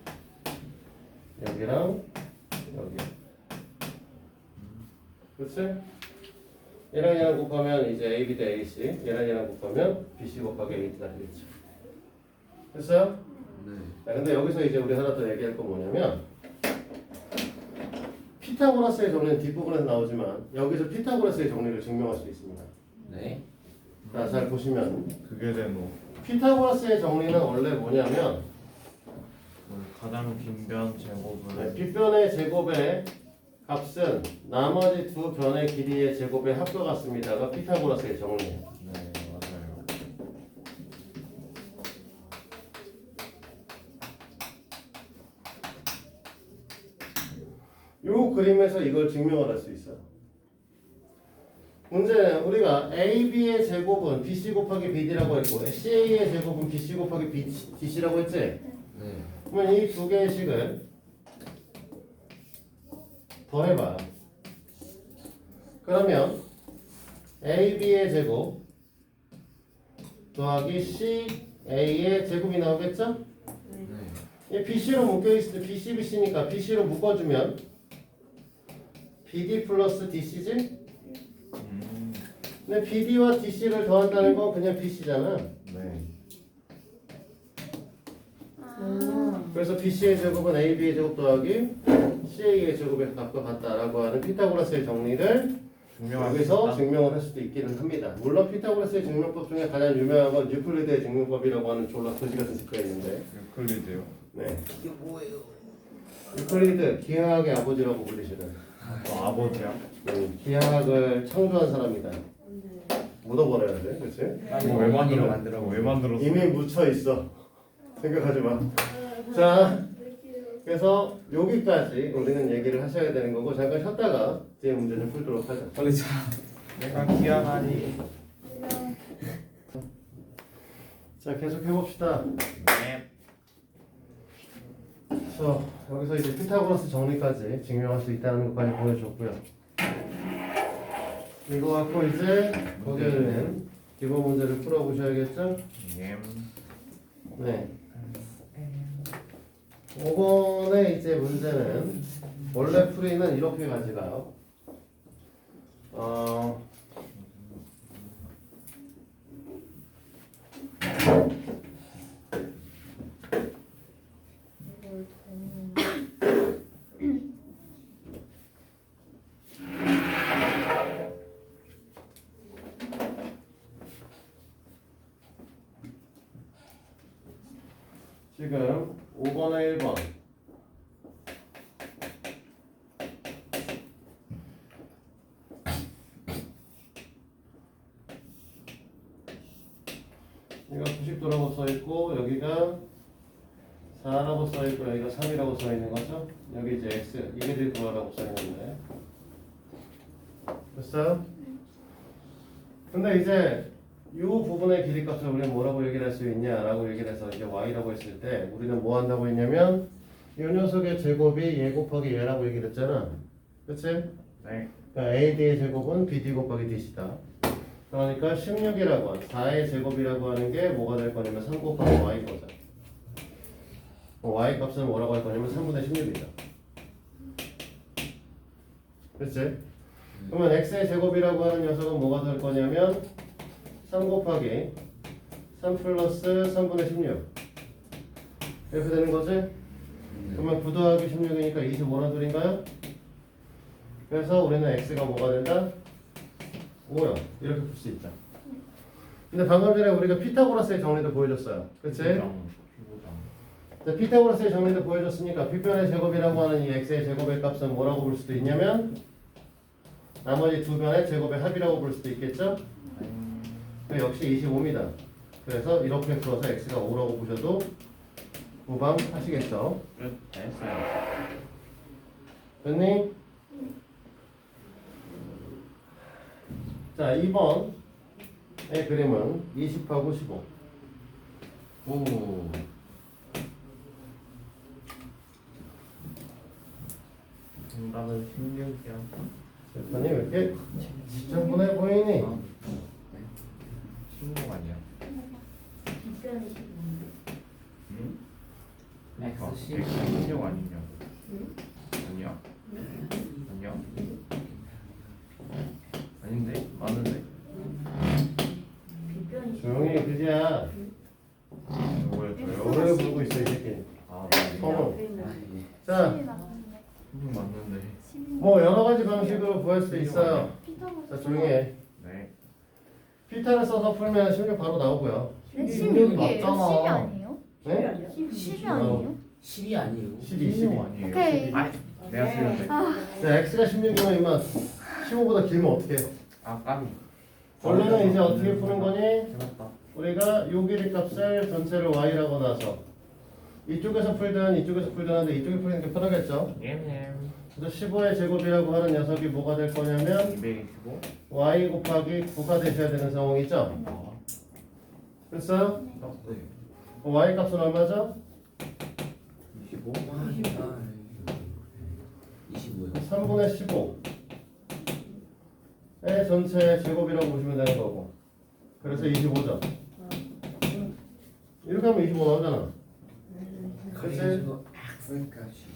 여기랑 여기 그렇지? 얘랑 얘랑 곱하면 이제 AB 대 AC 얘랑 얘랑 곱하면 BC 곱하기 AD가 되겠죠. 됐어요? 네. 자, 근데 여기서 이제 우리 하나 더 얘기할 건 뭐냐면 피타고라스의 정리는 뒷부분에서 나오지만 여기서 피타고라스의 정리를 증명할 수 있습니다. 네. 자, 잘 보시면 그게 되노. 피타고라스의 정리는 원래 뭐냐면 가장 긴 변 제곱은 빗변의 제곱의 값은 나머지 두 변의 길이의 제곱의 합과 같습니다가 피타고라스의 정리예요. 네 맞아요. 이 그림에서 이걸 증명을 할 수 있어요. 문제는 우리가 AB의 제곱은 BC 곱하기 BD라고 했고 CA의 제곱은 BC 곱하기 DC라고 했지? 네. 그러면 이 두 개의 식을 더해봐요. 그러면 AB의 제곱 더하기 CA의 제곱이 나오겠죠? 네. 이 BC로 묶여있을 때 BC, BC니까 BC로 묶어주면 BD 플러스 DC지? 근데 BD와 DC를 더한다는 건 그냥 BC잖아. 네. 그래서 BC의 제곱은 AB의 제곱 더하기 CA의 제곱의 값과 같다라고 하는 피타고라스의 정리를 증명할 수 여기서 있다? 증명을 할 수도 있기는 합니다. 물론 피타고라스의 증명법 중에 가장 유명한 건 유클리드의 증명법이라고 하는 졸라 거지 같은 식구가 있는데 유클리드요. 네. 이게 뭐예요? 유클리드 기하학의 아버지라고 불리시는 아버지야. 기하학을 창조한 사람이다. 묻어버려야 돼, 그렇지? 이거 왜 어머니로 만들어? 만들어 왜 만들었어? 이미 묻혀 있어. 생각하지 마. 자, 그래서 여기까지 우리는 얘기를 하셔야 되는 거고 잠깐 쉬었다가 이제 문제 좀 풀도록 하자. 빨리 자. 내가 기억하니. 자, 계속 해봅시다. 네. 여기서 이제 피타고라스 정리까지 증명할 수 있다는 것까지 보여줬고요. 이거 갖고 이제 거기에 있는 기본 문제를 풀어보셔야겠죠? 예. 네. 5번의 이제 문제는 원래 풀이는 이렇게 가지가요. 이걸 더는 지금 5번에 1번 여기가 90도라고 써있고 여기가 4라고 써있고 여기가 3이라고 써있는 거죠? 여기 이제 x 이게 구하라고 써있는데 됐어요? 근데 이제 이 부분의 길이값을 우리는 뭐라고 얘기를 할 수 있냐라고 얘기를 해서 이제 y라고 했을 때 우리는 뭐 한다고 했냐면 이 녀석의 제곱이 얘 곱하기 얘라고 얘기를 했잖아. 그치? 네. 그러니까 AD의 제곱은 BD 곱하기 DC다. 그러니까 16이라고 하는 4의 제곱이라고 하는 게 뭐가 될 거냐면 3 곱하기 y 거죠. y 값은 뭐라고 할 거냐면 3분의 16이죠. 그치? 그러면 x의 제곱이라고 하는 녀석은 뭐가 될 거냐면 3 곱하기 3 플러스 3분의 16 이렇게 되는 거지? 그러면 9 더하기 16이니까 25란 소린가요? 그래서 우리는 x가 뭐가 된다? 5요. 이렇게 풀 수 있죠. 근데 방금 전에 우리가 피타고라스의 정리도 보여줬어요. 그치? 자, 피타고라스의 정리도 보여줬으니까 빗변의 제곱이라고 하는 이 x의 제곱의 값은 뭐라고 볼 수도 있냐면 나머지 두 변의 제곱의 합이라고 볼 수도 있겠죠? 역시 25입니다. 그래서 이렇게 풀어서 x가 5라고 보셔도 무방하시겠죠? 끝. 됐어요. 됐니? 자, 2번의 그림은 20하고 15. 오. 정답은 16이야. 스테파니 왜 이렇게 지저분해 보이니? 16 아니야? 뒷변이 15인데. 응? X 그러니까 16. 16 아니냐? 아니야? 아니야? 아닌데? 맞는데? 뒷변이 조용히 해, 그지야. 뭐였어요? 오래 부르고 있어, 이 새끼. 아, 맞네. 서로. 앞에 있는 자, 16 맞는데. 뭐 여러 가지 방식으로 구할 수도 있어요. 자, 조용히 해. 네. 피타를 써서 풀면 16 바로 나오고요. 16이에요? 맞잖아. 10이 아니에요? 네? 아니야? 10이 아니에요? 10이 아니에요. 12, 12. 16 아니에요? 오케이. 아, 내가 틀렸네. 자, x가 16이면 임마 15보다 길면 어떻게 해? 아, 까비. 원래는 이제 어떻게 푸는 거니? 해봤다. 우리가 요 길이 값을 전체를 y라고 놔서 이쪽에서 풀든 이쪽에서 풀든 하는데 이쪽에 풀는 게 편하겠죠? 예. 그래서 15의 제곱이라고 하는 녀석이 뭐가 될 거냐면 225? y 곱하기 9가 되셔야 되는 상황이죠? 됐어요? 네. y 값은 얼마죠? 25? 25요. 3분의 15의 전체 제곱이라고 보시면 되는 거고 그래서 25죠? 이렇게 하면 25 나오잖아. 그래가지고 X값이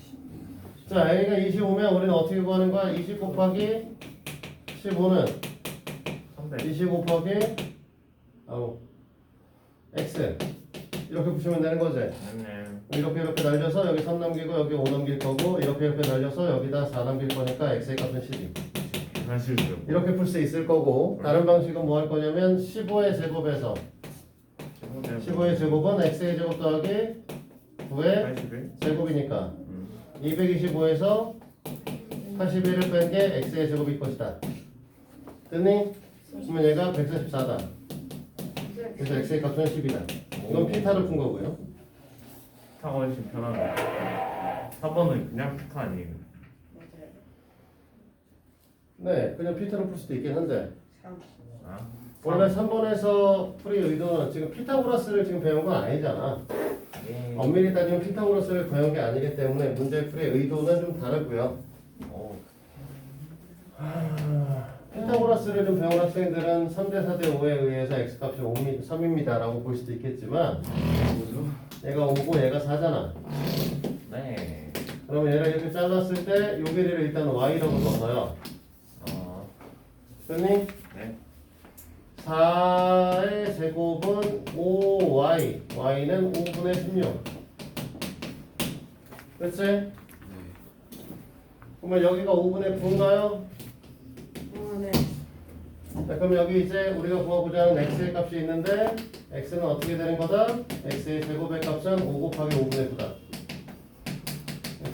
자, A가 25면 우리는 어떻게 구하는 거야? 20 곱하기 15는 300. 20 곱하기 X 이렇게 보시면 되는 거지. 네. 이렇게 날려서 여기 3 남기고 여기 5 남길 거고 이렇게 날려서 여기다 4 남길 거니까 X의 값은 12 사실죠. 이렇게 풀 수 있을 거고 다른 방식은 뭐 할 거냐면 15의 제곱에서 15의 제곱은 X의 제곱 더하기 9의 81? 제곱이니까 225에서 81을 뺀 게 x의 제곱일 것이다. 됐니? 그러면 얘가 144다. 그래서 x의 값은 10이다. 이건 피타를 푼 거고요. 피타가 훨씬 편하네. 4번은 그냥 피타 아니에요. 네, 그냥 피타를 풀 수도 있긴 한데 아? 원래 3번에서 풀이 의도는 지금 피타고라스를 지금 배운 건 아니잖아. 예. 엄밀히 따지면 피타고라스를 배운 게 아니기 때문에 문제 풀이의 의도는 좀 다르고요. 어. 피타고라스 캘큘러스를 좀 배운 학생들은 3대 4대 5에 의해서 x값이 3입니다 라고 볼 수도 있겠지만 뭐죠? 얘가 5고 얘가 4잖아. 네. 그러면 얘를 이렇게 잘랐을 때 요 길이를 일단 y라고 넣어서요. 됐니? 네. 4의 제곱은 5y, y는 5분의 16. 그치? 네. 그러면 여기가 5분의 9인가요? 네. 자, 그럼 여기 이제 우리가 구하고자 하는 x의 값이 있는데 x는 어떻게 되는 거다? x의 제곱의 값은 5 곱하기 5분의 9다.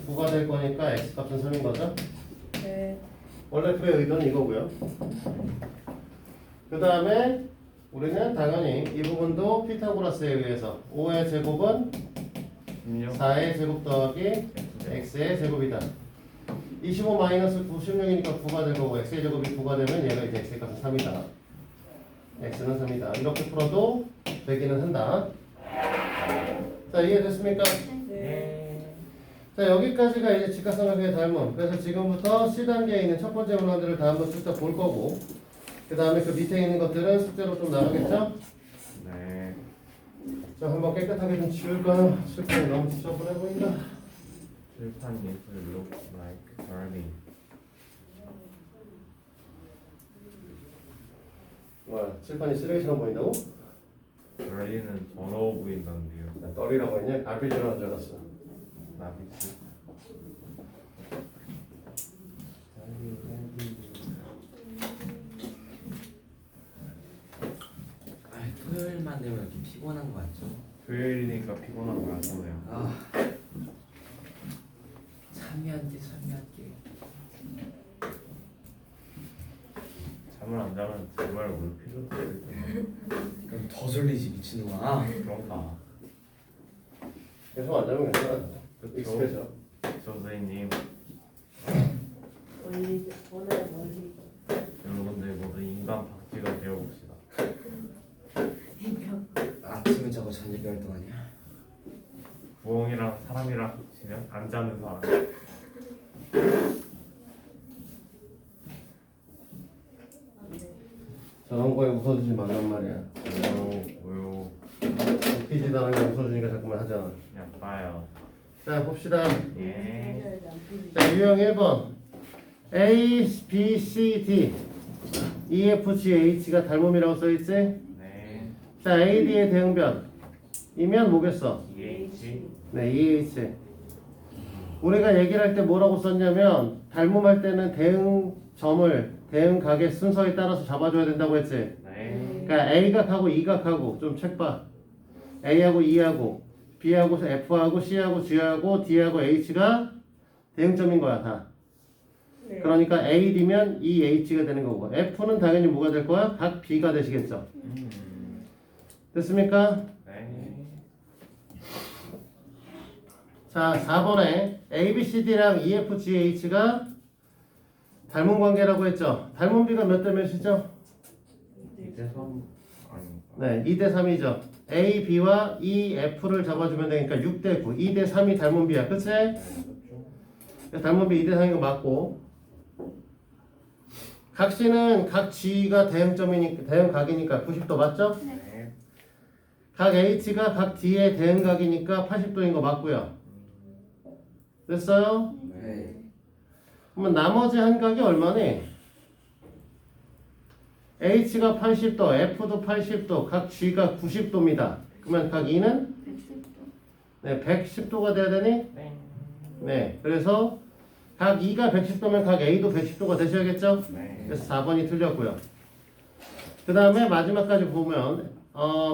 9가 될 거니까 x 값은 3인 거죠? 네. 원래 그의 의도는 이거고요. 그 다음에 우리는 당연히 이 부분도 피타고라스에 의해서 5의 제곱은 16. 4의 제곱 더하기 x의 제곱이다. 25 마이너스 9, 16이니까 9가 될 거고 x의 제곱이 9가 되면 얘가 이제 x의 값은 3이다. x는 3이다. 이렇게 풀어도 되기는 한다. 자, 이해됐습니까? 네. 자, 여기까지가 이제 직각삼각형의 닮음. 그래서 지금부터 C단계에 있는 첫 번째 문항들을 다 한번 쭉 다 볼 거고 그 다음에 그 밑에 있는 것들은 숙제로 좀 나가겠죠? 네. 자, 한번 깨끗하게 좀 지울까요? 칠판이 너무 지저분해 보인다. 칠판 예술 looks like burning. 뭐야, 칠판이 쓰레기처럼 보인다고? burning 더러워 보인다는데요. 나 떨이라고 했냐? 갈비지라는 줄 알았어. 나비스. 아, 토요일만 되면 좀 피곤한 거 같죠? 토요일이니까 피곤한 거 같잖아요. 아, 참여할게. 잠을 안 자면 정말 올 필요도 없을 그럼 더 졸리지 미친놈아. 그런가. 계속 안 자면 괜찮아. 그쵸. 익숙해져. 선생님, 멀리 오늘 멀리. 여러분들 모두 인간 박쥐가 되어봅시다. 아침에 자고 저녁에 활동하냐? 부엉이랑 사람이랑 합치면 안 자는 사람. 저런 거에 웃어주지 말란 말이야. 뭐요? 웃기지도 않은 게 웃어주니까 자꾸만 하잖아. 약봐요. 자, 봅시다. 예. 자, 유형 1번. A, B, C, D. E, F, G, H가 닮음이라고 써있지? 네. 자, A, D의 대응변. 이면 뭐겠어? EH. 네, EH. 우리가 얘기를 할 때 뭐라고 썼냐면 닮음할 때는 대응 각의 순서에 따라서 잡아줘야 된다고 했지. 네. 그러니까 A각하고 E각하고 좀 책 봐. A하고 E하고 B하고 F하고 C하고 G하고 D하고 H가 대응점인 거야 다. 네. 그러니까 A, D면 EH가 되는 거고 F는 당연히 뭐가 될 거야? 각 B가 되시겠죠. 됐습니까? 네. 자, 4번에 A, B, C, D랑 E, F, G, H가 닮은 관계라고 했죠. 닮은 비가 몇 대 몇이죠? 이제 선 아닌가? 네, 2대 3이죠. A, B와 E, F를 잡아주면 되니까 6대 9, 2대 3이 닮은 비야. 그치? 닮은 비 2대 3인 거 맞고 각 C는 각 G가 대응각이니까 90도 맞죠? 네. 각 H가 각 D의 대응각이니까 80도인 거 맞고요. 됐어요? 네. 그러면 나머지 한 각이 얼마니? H가 80도, F도 80도, 각 G가 90도입니다. 그러면 각 E는? 110도. 네, 110도가 돼야 되니? 네. 네, 그래서 각 E가 110도면 각 A도 110도가 되셔야겠죠? 네. 그래서 4번이 틀렸고요. 그 다음에 마지막까지 보면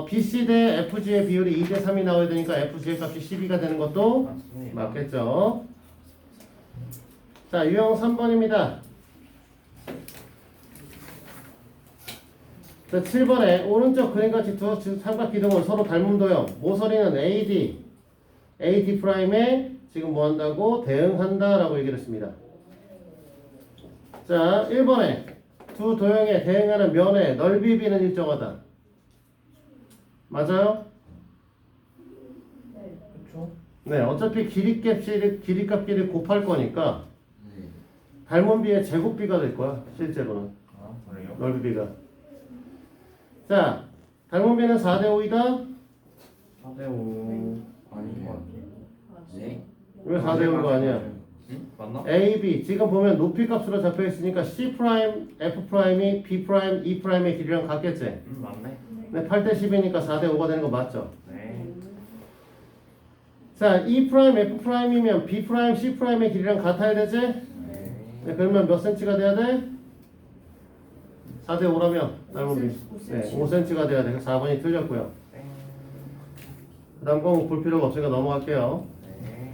BC 대 FG의 비율이 2대 3이 나와야 되니까 FG의 값이 12가 되는 것도 맞습니다. 맞겠죠? 자, 유형 3번입니다. 자, 7번에 오른쪽 그림같이 두 삼각기둥은 서로 닮은 도형 모서리는 AD 프라임에 지금 뭐 한다고? 대응한다 라고 얘기를 했습니다. 자, 1번에 두 도형에 대응하는 면의 넓이 비는 일정하다. 맞아요? 그렇죠? 네, 어차피 길이값끼리 곱할 거니까 네. 닮은 비의 제곱비가 될 거야, 실제로는. 아. 그래요? 넓이가. 자, 닮은 비는 4대 5이다. 4대 5 아닌 것 같아요. 네? 왜 4대 5가 아니야? 응? 맞나? A, B 지금 보면 높이 값으로 잡혀 있으니까 C 프라임, F 프라임이 B 프라임, E 프라임의 길이랑 같겠지. 맞네. 네, 8대 10이니까 4대 5가 되는 거 맞죠? 네. 자, E 프라임, F 프라임이면 B 프라임, C 프라임의 길이랑 같아야 되지? 네, 그러면 몇 cm가 돼야 돼? 4대 5라면 닮은 비. 네, 5cm가 돼야 돼. 4번이 틀렸고요. 땡. 그 다음 건 볼 필요가 없으니까 넘어갈게요. 네.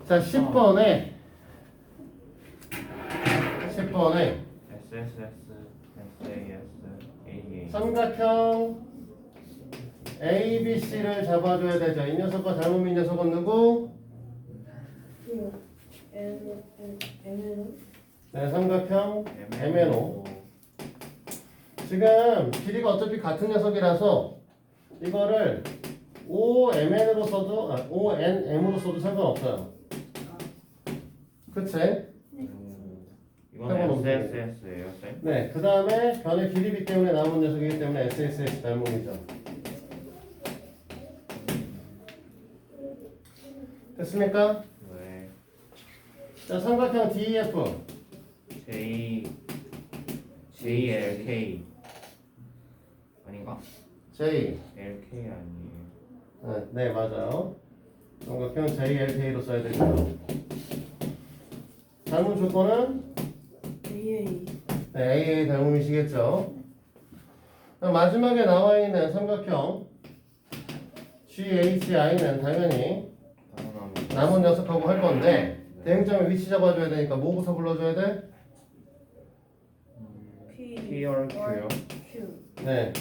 자, 10번에 SSS, SAS, AA. 삼각형 ABC를 잡아줘야 되죠. 이 녀석과 닮은 이 녀석은 누구? 네, 삼각형 MNO. 지금 길이가 어차피 같은 녀석이라서 이거를 OMN으로 써도 ONM으로 써도 상관없어요. 그치? 이거는 SSS예요, 쌤? 네, 그 다음에 변의 길이비 때문에 남은 녀석이기 때문에 SSS 닮음이죠. 됐습니까? 네. 자, 삼각형 DEF. JLK 아닌가? J. LK 아니에요. 네, 맞아요. 삼각형 JLK로 써야 되고요. 닮은 조건은 AA. 네, AA 닮음이시겠죠. 그럼 마지막에 나와 있는 삼각형 GHI는 당연히 남은 녀석하고 할 건데 대응점의 위치 잡아줘야 되니까 뭐부터 불러줘야 돼? PRQ요? Q. 네.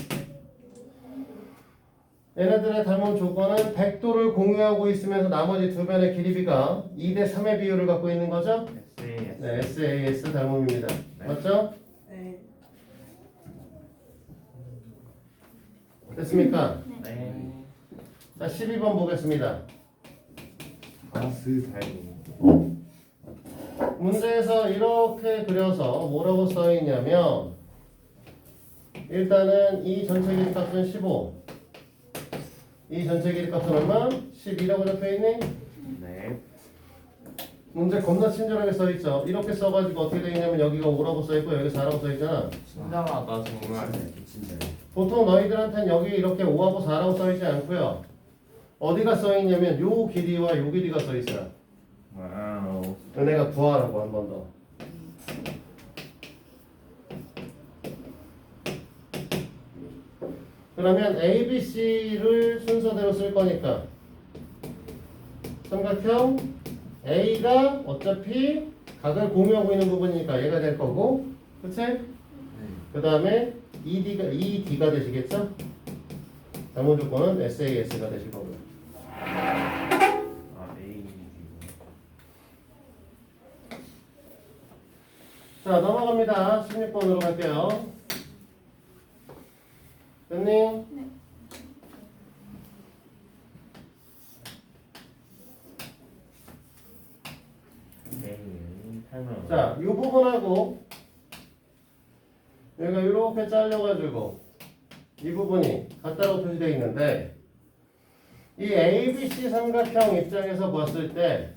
얘네들의 닮은 조건은 100도를 공유하고 있으면서 나머지 두 변의 길이비가 2대 3의 비율을 갖고 있는 거죠? SAS. 네, SAS 닮음입니다. 네. 맞죠? 네. 됐습니까? 네. 자, 12번 보겠습니다. 가스 문제에서 이렇게 그려서 뭐라고 써 있냐면 일단은 이 전체 길이 값은 15. 이 전체 길이 값은 얼마? 12라고 적혀 있니? 네. 문제 겁나 친절하게 써 있죠. 이렇게 써가지고 어떻게 되냐면 여기가 5라고 써 있고 여기 4라고 써 있잖아. 친절하다 정말. 진짜 보통 너희들한테는 여기 이렇게 5하고 4라고 써 있지 않고요. 어디가 써 있냐면 요 길이와 요 길이가 써 있어요. 와우. 내가 구하라고 한 번 더. 그러면 A, B, C를 순서대로 쓸 거니까 삼각형 A가 어차피 각을 공유하고 있는 부분이니까 얘가 될 거고, 그치? 그 다음에 ED가 되시겠죠? 닮은 조건은 SAS가 되실 거고요. 아, A. 자, 넘어갑니다. 16번으로 갈게요. 됐니? 네. 자, 이 부분하고 여기가 이렇게 잘려가지고 이 부분이 같다고 표시되어 있는데 이 ABC 삼각형 입장에서 봤을 때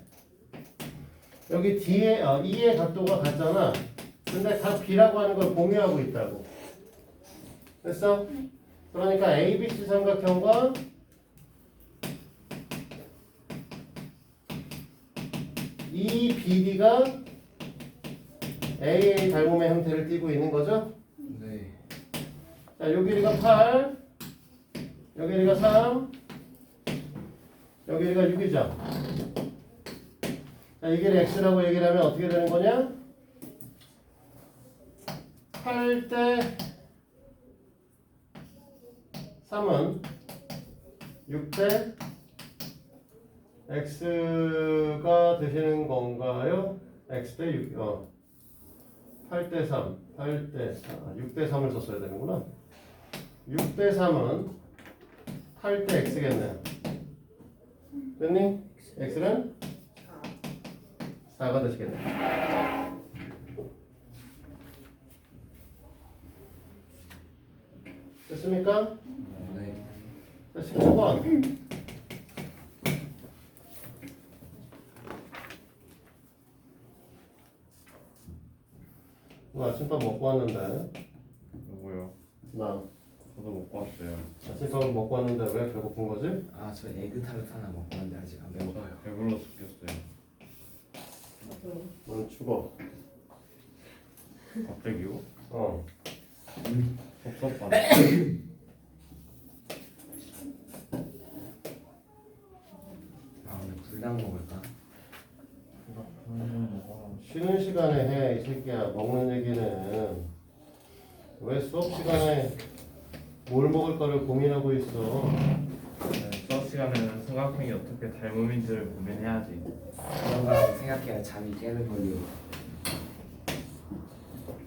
여기 D의 E의 각도가 같잖아. 근데 각 B라고 하는 걸 공유하고 있다고. 됐어? 그러니까 ABC 삼각형과 이 BD가 AA 닮음의 형태를 띠고 있는 거죠? 네. 자, 요 길이가 8, 요 길이가 3, 요 길이가 6이죠. 자, 이 길이 X라고 얘기를 하면 어떻게 되는 거냐? 8대 3은 6대 X가 되시는 건가요? X 대 6, 8대 3, 6대 3을 썼어야 되는구나. 6대 3은 8대 X겠네요. 됐니? X는 4가 되시겠네요. 됐습니까? 네. 자, 19번. 나 아침밥 먹고 왔는데. 누구요? 나 저도 먹고 왔어요. 아침밥을 먹고 왔는데 왜 배고픈 거지? 아저 에그 타르트 하나 먹고 왔는데 아직 안 배고파요. 배불러 죽겠어요. 맞아요. 넌 죽어. 갑자기요? 어. 섭섭하네. 아 오늘 불닭 먹을까? 쉬는 시간에 해, 이 새끼야. 먹는 얘기는 왜 수업 시간에 뭘 먹을 거를 고민하고 있어? 수업 시간에는 삼각형이 어떻게 닮음인지를 고민해야지. 그런 거 생각해야 잠이 깨는 걸요.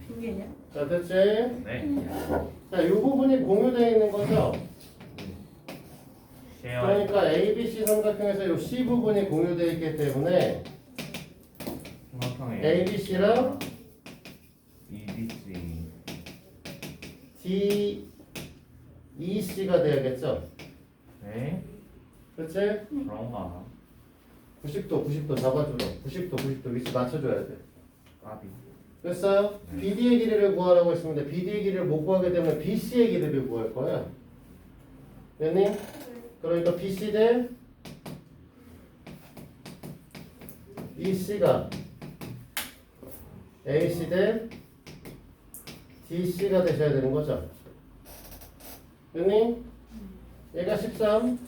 핑계냐? 자, 됐지? 네. 자, 이 부분이 공유되어 있는 거죠? 쉐어. 그러니까 ABC 삼각형에서 이 C 부분이 공유되어 있기 때문에 삼각형에 ABC랑 EBC. DEC가 돼야겠죠? 네. 그렇지? 그런가? 90도 잡아주라. 90도 위치 맞춰줘야 돼. 까비. 됐어요? 네. BD의 길이를 구하라고 했습니다. BD의 길이를 못 구하게 되면 BC의 길이를 구할 거야. 됐니? 그러니까 BC 대 BC가 AC 대 DC가 되셔야 되는 거죠. 됐니? 얘가 13,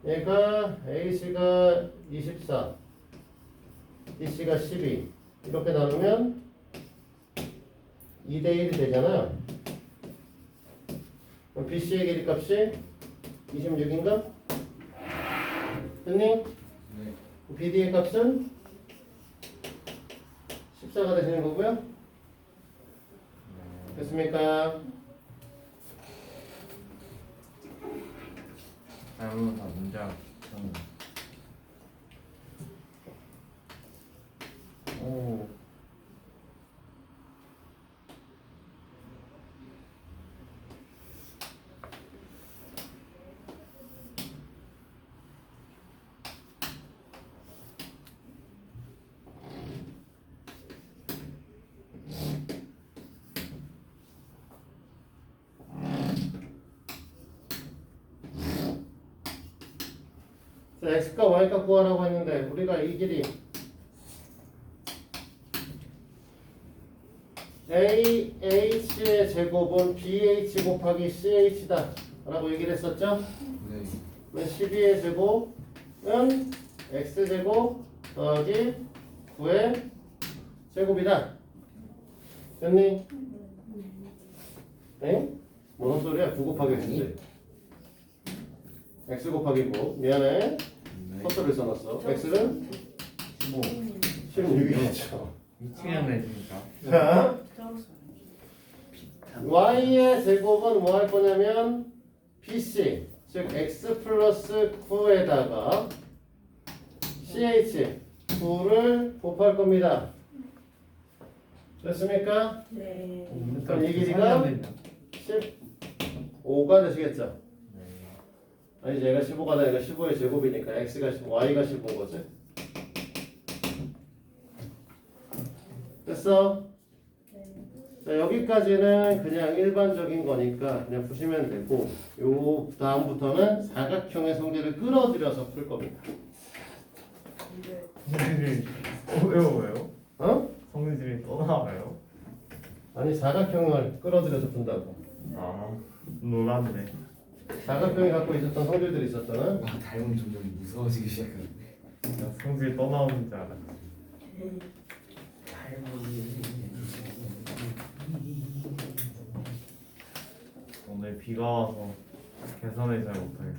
얘가 AC가 24, DC가 12. 이렇게 나누면 2대 1이 되잖아요. 그럼 BC의 길이 값이 26인가? 됐니? 네. BD의 값은 14가 되시는 거고요. 됐습니까? 잘못다 문제가 저는. 오. 자, x과 y값 구하라고 했는데 우리가 이 길이 AH의 제곱은 BH 곱하기 CH다 라고 얘기를 했었죠? 네. 그럼 12의 제곱은 x제곱 더하기 9의 제곱이다. 됐니? 응? 무슨 소리야? 9 곱하기 x지. x 곱하기 9. 미안해. 네. 헛소리를 써놨어. x는 15. 16이겠죠. 미치겠네 진짜. 자, 점 y의 제곱은 뭐 할 거냐면 bc, 즉 x 플러스 9에다가 ch 9를 곱할 겁니다. 됐습니까? 네. 그럼 이 길이가 15가 되시겠죠? 네. 아니 얘가 15가 되니까 15의 제곱이니까 x가 15, y가 15인 거지. 됐어? 자, 여기까지는 그냥 일반적인 거니까 그냥 푸시면 되고 요 다음부터는 사각형의 성질을 끌어들여서 풀 겁니다. 이제 성질이 왜요? 어? 성질이 또 나와요? 아니 사각형을 끌어들여서 푼다고. 아 놀랐네. 사각형이 갖고 있었던 성질들이 있었잖아. 와 닮은 점점 무서워지기 시작하는데. 나 성질 또 나오는 줄 알았어. 오늘 비가 와서 계산을 잘 못하겠어.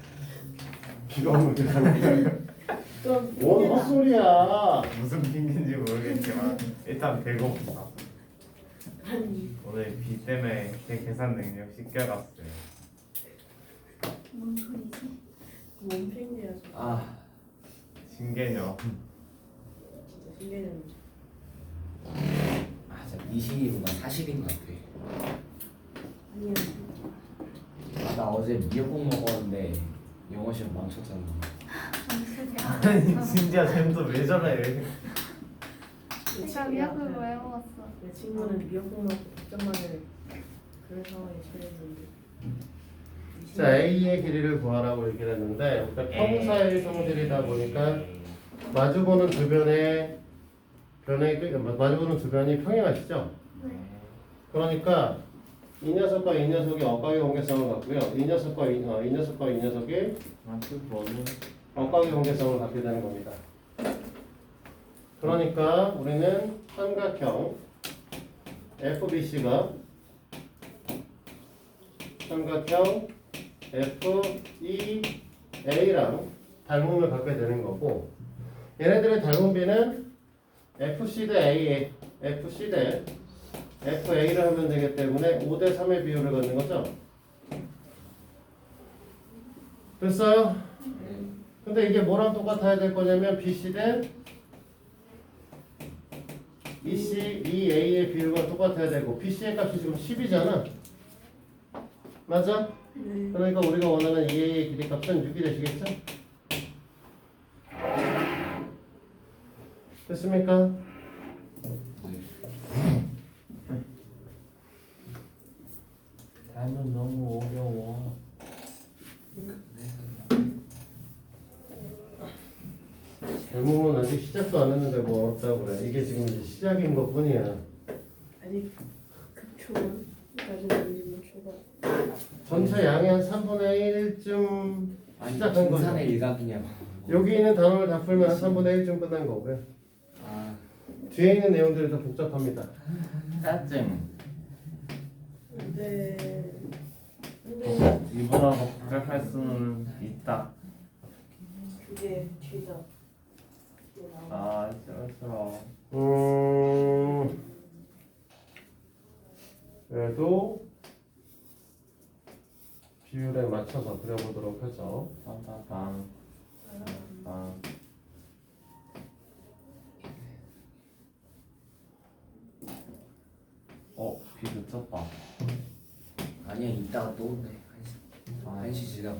비가 오면 뭔 헛소리야. 무슨 핑계인지 모르겠지만 일단 배고프다. 아니 오늘 비 때문에 제 계산 능력 씻겨갔어요. 뭔 소리지? 뭔 핑계야 저 아 신개념. 진짜 핑계는 진짜 20이보다 40인 것 같아. 아니야. 나 어제 미역국 먹었는데 영어 시험 망쳤잖아. 아니 진짜 쟤도 왜 저래? 제가 미역국을 왜 먹었어? 내 친구는 미역국 먹고 걱정만을 그런 상황에 처했는데. 자, A의 길이를 구하라고 얘기를 했는데 우리가 평사의 성질이다 보니까 마주보는 두 변의 마주보는 두 변이 평행하시죠? 그러니까 이 녀석과 이 녀석이 억각의 관계성을 갖고요. 이 녀석과 이 녀석이 억각의 관계성을 갖게 되는 겁니다. 그러니까 우리는 삼각형 FBC가 삼각형 FEA랑 닮음을 갖게 되는 거고, 얘네들의 닮은 비는 FC 대 A, FC 대 FA를 하면 되기 때문에 5대 3의 비율을 갖는 거죠. 됐어요? 근데 이게 뭐랑 똑같아야 될 거냐면 BC 대 EA의 비율과 똑같아야 되고, BC의 값이 지금 10이잖아. 맞아? 네. 그러니까 우리가 원하는 EA의 길이 값은 6이 되시겠죠? 됐습니까? 나는 너무 어려워. 대부분 아직 시작도 안 했는데 뭐 어렵다고 그래. 이게 지금 이제 시작인 것 뿐이야. 아직 급초반까지는 초반. 전체 양의 한 3분의 1쯤 아니 시작한 거죠. 등산의 일각이냐고. 여기 있는 단어를 다 풀면 한 3분의 1쯤 끝난 거고요. 아 뒤에 있는 내용들이 더 복잡합니다. 짜증. 근데 이보다 더 복잡할 수는 있다. 그게 뒤다. 아 싫어. 그래도 비율에 맞춰서 그려보도록 하죠. 빵빵빵. 빵. 비 그쳤다. 아니야 이따가 또 온대. 1시 지나고.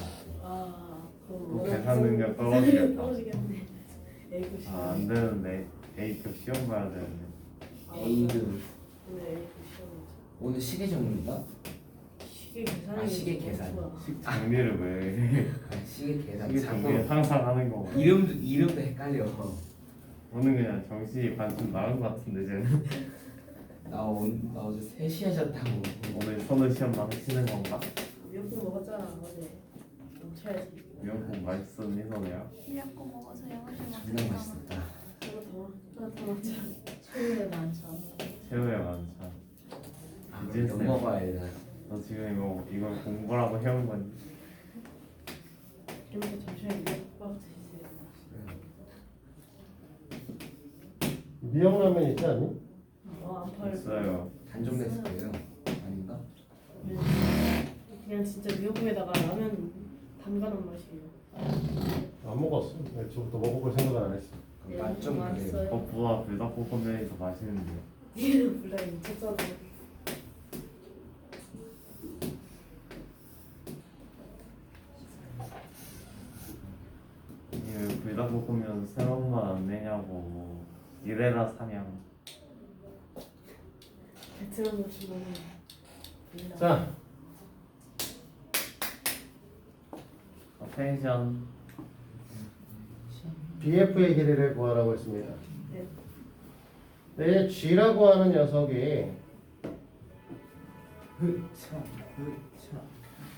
그럼 또 계산 능력 떨어지겠다. 떨어지겠네. 에이구 씨. 안 되는데 A급 시험 봐야 되는데. A급 오늘 에이구 시험이지. 오늘 시계 정리인가? 시계 계산이. 아, 시계 계산. 식 정리를 왜 해? 시계 계산 이게 자꾸 정리 항상 하는 거. 이름도 헷갈려. 오늘 그냥 정신이 반쯤 나간 것 같은데 쟤는. 나 어제 3시 하셨다고. 오늘 서너 시험 망치는 건가? 미역국 먹었잖아 어제. 멈춰야지. 미역국 맛있었니 선우야? 미역국 먹어서 영어 좀 정말 맛있었다. 하나 더 먹자. 소리가 많죠. 최후의 만찬. 아, 이제 그럼 영 먹어야 되나? 너 지금 이걸 공부라고 해온 거니? 이렇게 잠시만 미역국 드세요. 미역라면 있지 않니? 안 팔고. 있어요. 단종 냈을 거예요. 아닌가? 그냥 진짜 미역국에다가 라면 담가놓은 맛이에요. 안 먹었어. 저부터 먹어볼 생각은 안 했어. 그럼 맛좀 그래요. 맛있어요. 버프와 불닭볶음면이 더 맛있는데. 얘는 불닭이 미쳤잖아. 이게 왜 불닭볶음면 새로운 맛 안 내냐고. 이래라 사냥. 베트남 음식은 자, 어텐션. BF의 길이를 구하라고 했습니다. 네. 네, G라고 하는 녀석이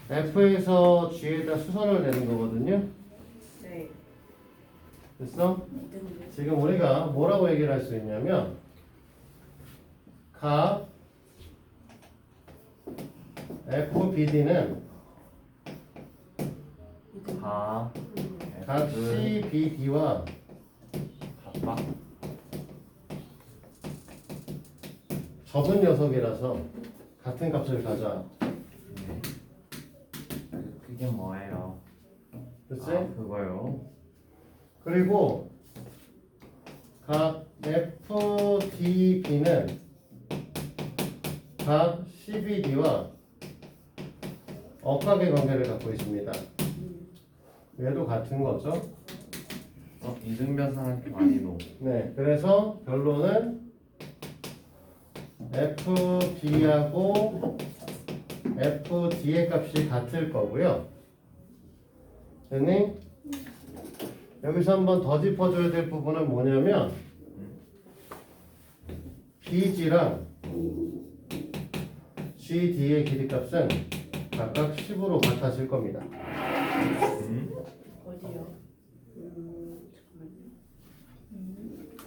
F에서 G에다 수선을 내는 거거든요. 네. 됐어? 이때는 지금 우리가 뭐라고 얘기를 할 수 있냐면 각 FBD는 다. 각 CBD와 바빠. 접은 녀석이라서 같은 값을 가져. 그게 뭐예요? 됐지? 아, 그거요. 그리고 각 FDB는 각 CBD와 억각의 관계를 갖고 있습니다. 얘도 같은 거죠. 이등변상 아니노. 네, 그래서 결론은 FB하고 FD의 값이 같을 거고요. 됐니? 여기서 한번 더 짚어줘야 될 부분은 뭐냐면 BG랑 GD의 길이값은 각각 10으로 같아질 겁니다. 어디요?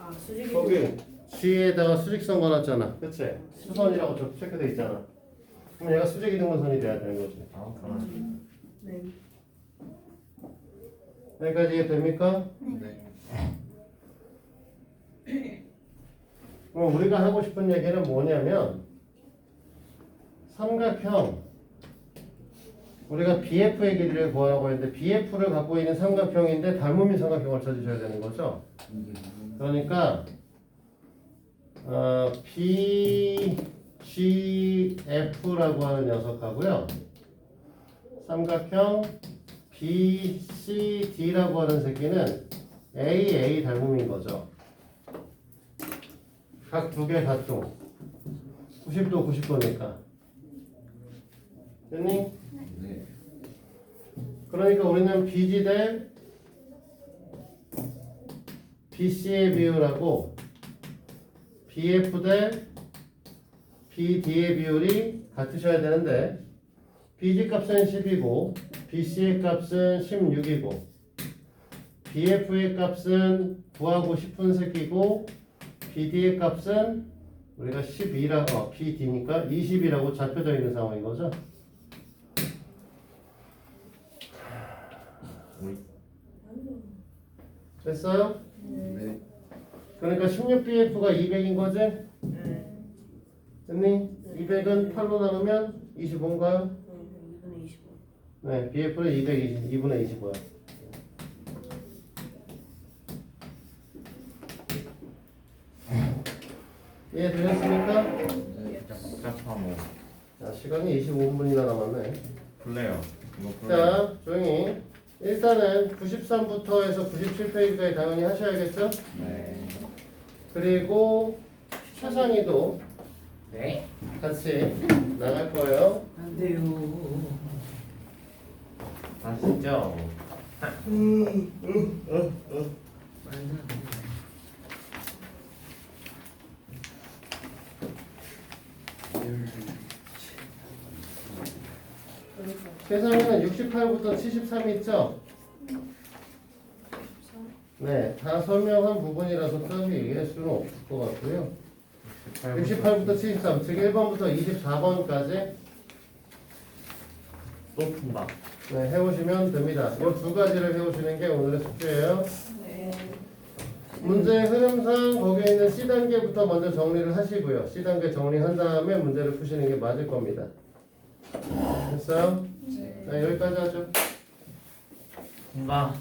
아 수직이 거기 G에다가 수직선 걸었잖아. 그치? 수선이라고 저 체크돼 있잖아. 그럼 얘가 수직 이등분선이 돼야 되는 거지. 네. 여기까지 이해됩니까? 네. 그럼 우리가 하고 싶은 얘기는 뭐냐면 삼각형 우리가 BF의 길이를 구하라고 했는데 BF를 갖고 있는 삼각형인데 닮음인 삼각형을 찾으셔야 되는 거죠. 그러니까 BGF라고 하는 녀석하고요. 삼각형 BCD라고 하는 새끼는 AA 닮음인 거죠. 각 두 개 각도 90도 90도니까 됐니? 네. 그러니까 우리는 BG 대 BC의 비율하고 BF 대 BD의 비율이 같으셔야 되는데 BG 값은 10이고 BC의 값은 16이고 BF의 값은 구하고 싶은 새끼고 BD의 값은 우리가 12라고 BD니까 20이라고 잡혀져 있는 상황인 거죠. 됐어요? 네. 그러니까 16BF가 200인 거지? 네. 됐니? 200은 8로 나누면 25인가요? 2분의 25. 네, BF는 200, 2분의 25야. 이해되셨습니까? 네. 복잡하모. 자, 시간이 25분이나 남았네. 블레요. 이거 블레요. 자, 조용히. 일단은 93부터 해서 97페이지까지 당연히 하셔야겠죠? 네. 그리고 최상위도 네. 같이 나갈 거예요. 안 돼요. 아시죠? 말도 안 돼. 최상위는 68부터 73 있죠? 네, 다 설명한 부분이라서 따로 얘기할 수는 없을 것 같고요. 68부터 73, 즉 1번부터 24번까지 또 푼다. 네, 해오시면 됩니다. 이 두 가지를 해오시는 게 오늘의 숙제예요. 네. 문제 흐름상 거기에 있는 C단계부터 먼저 정리를 하시고요. C단계 정리한 다음에 문제를 푸시는 게 맞을 겁니다. 됐어요? 자, 여기까지 하죠. 푼다.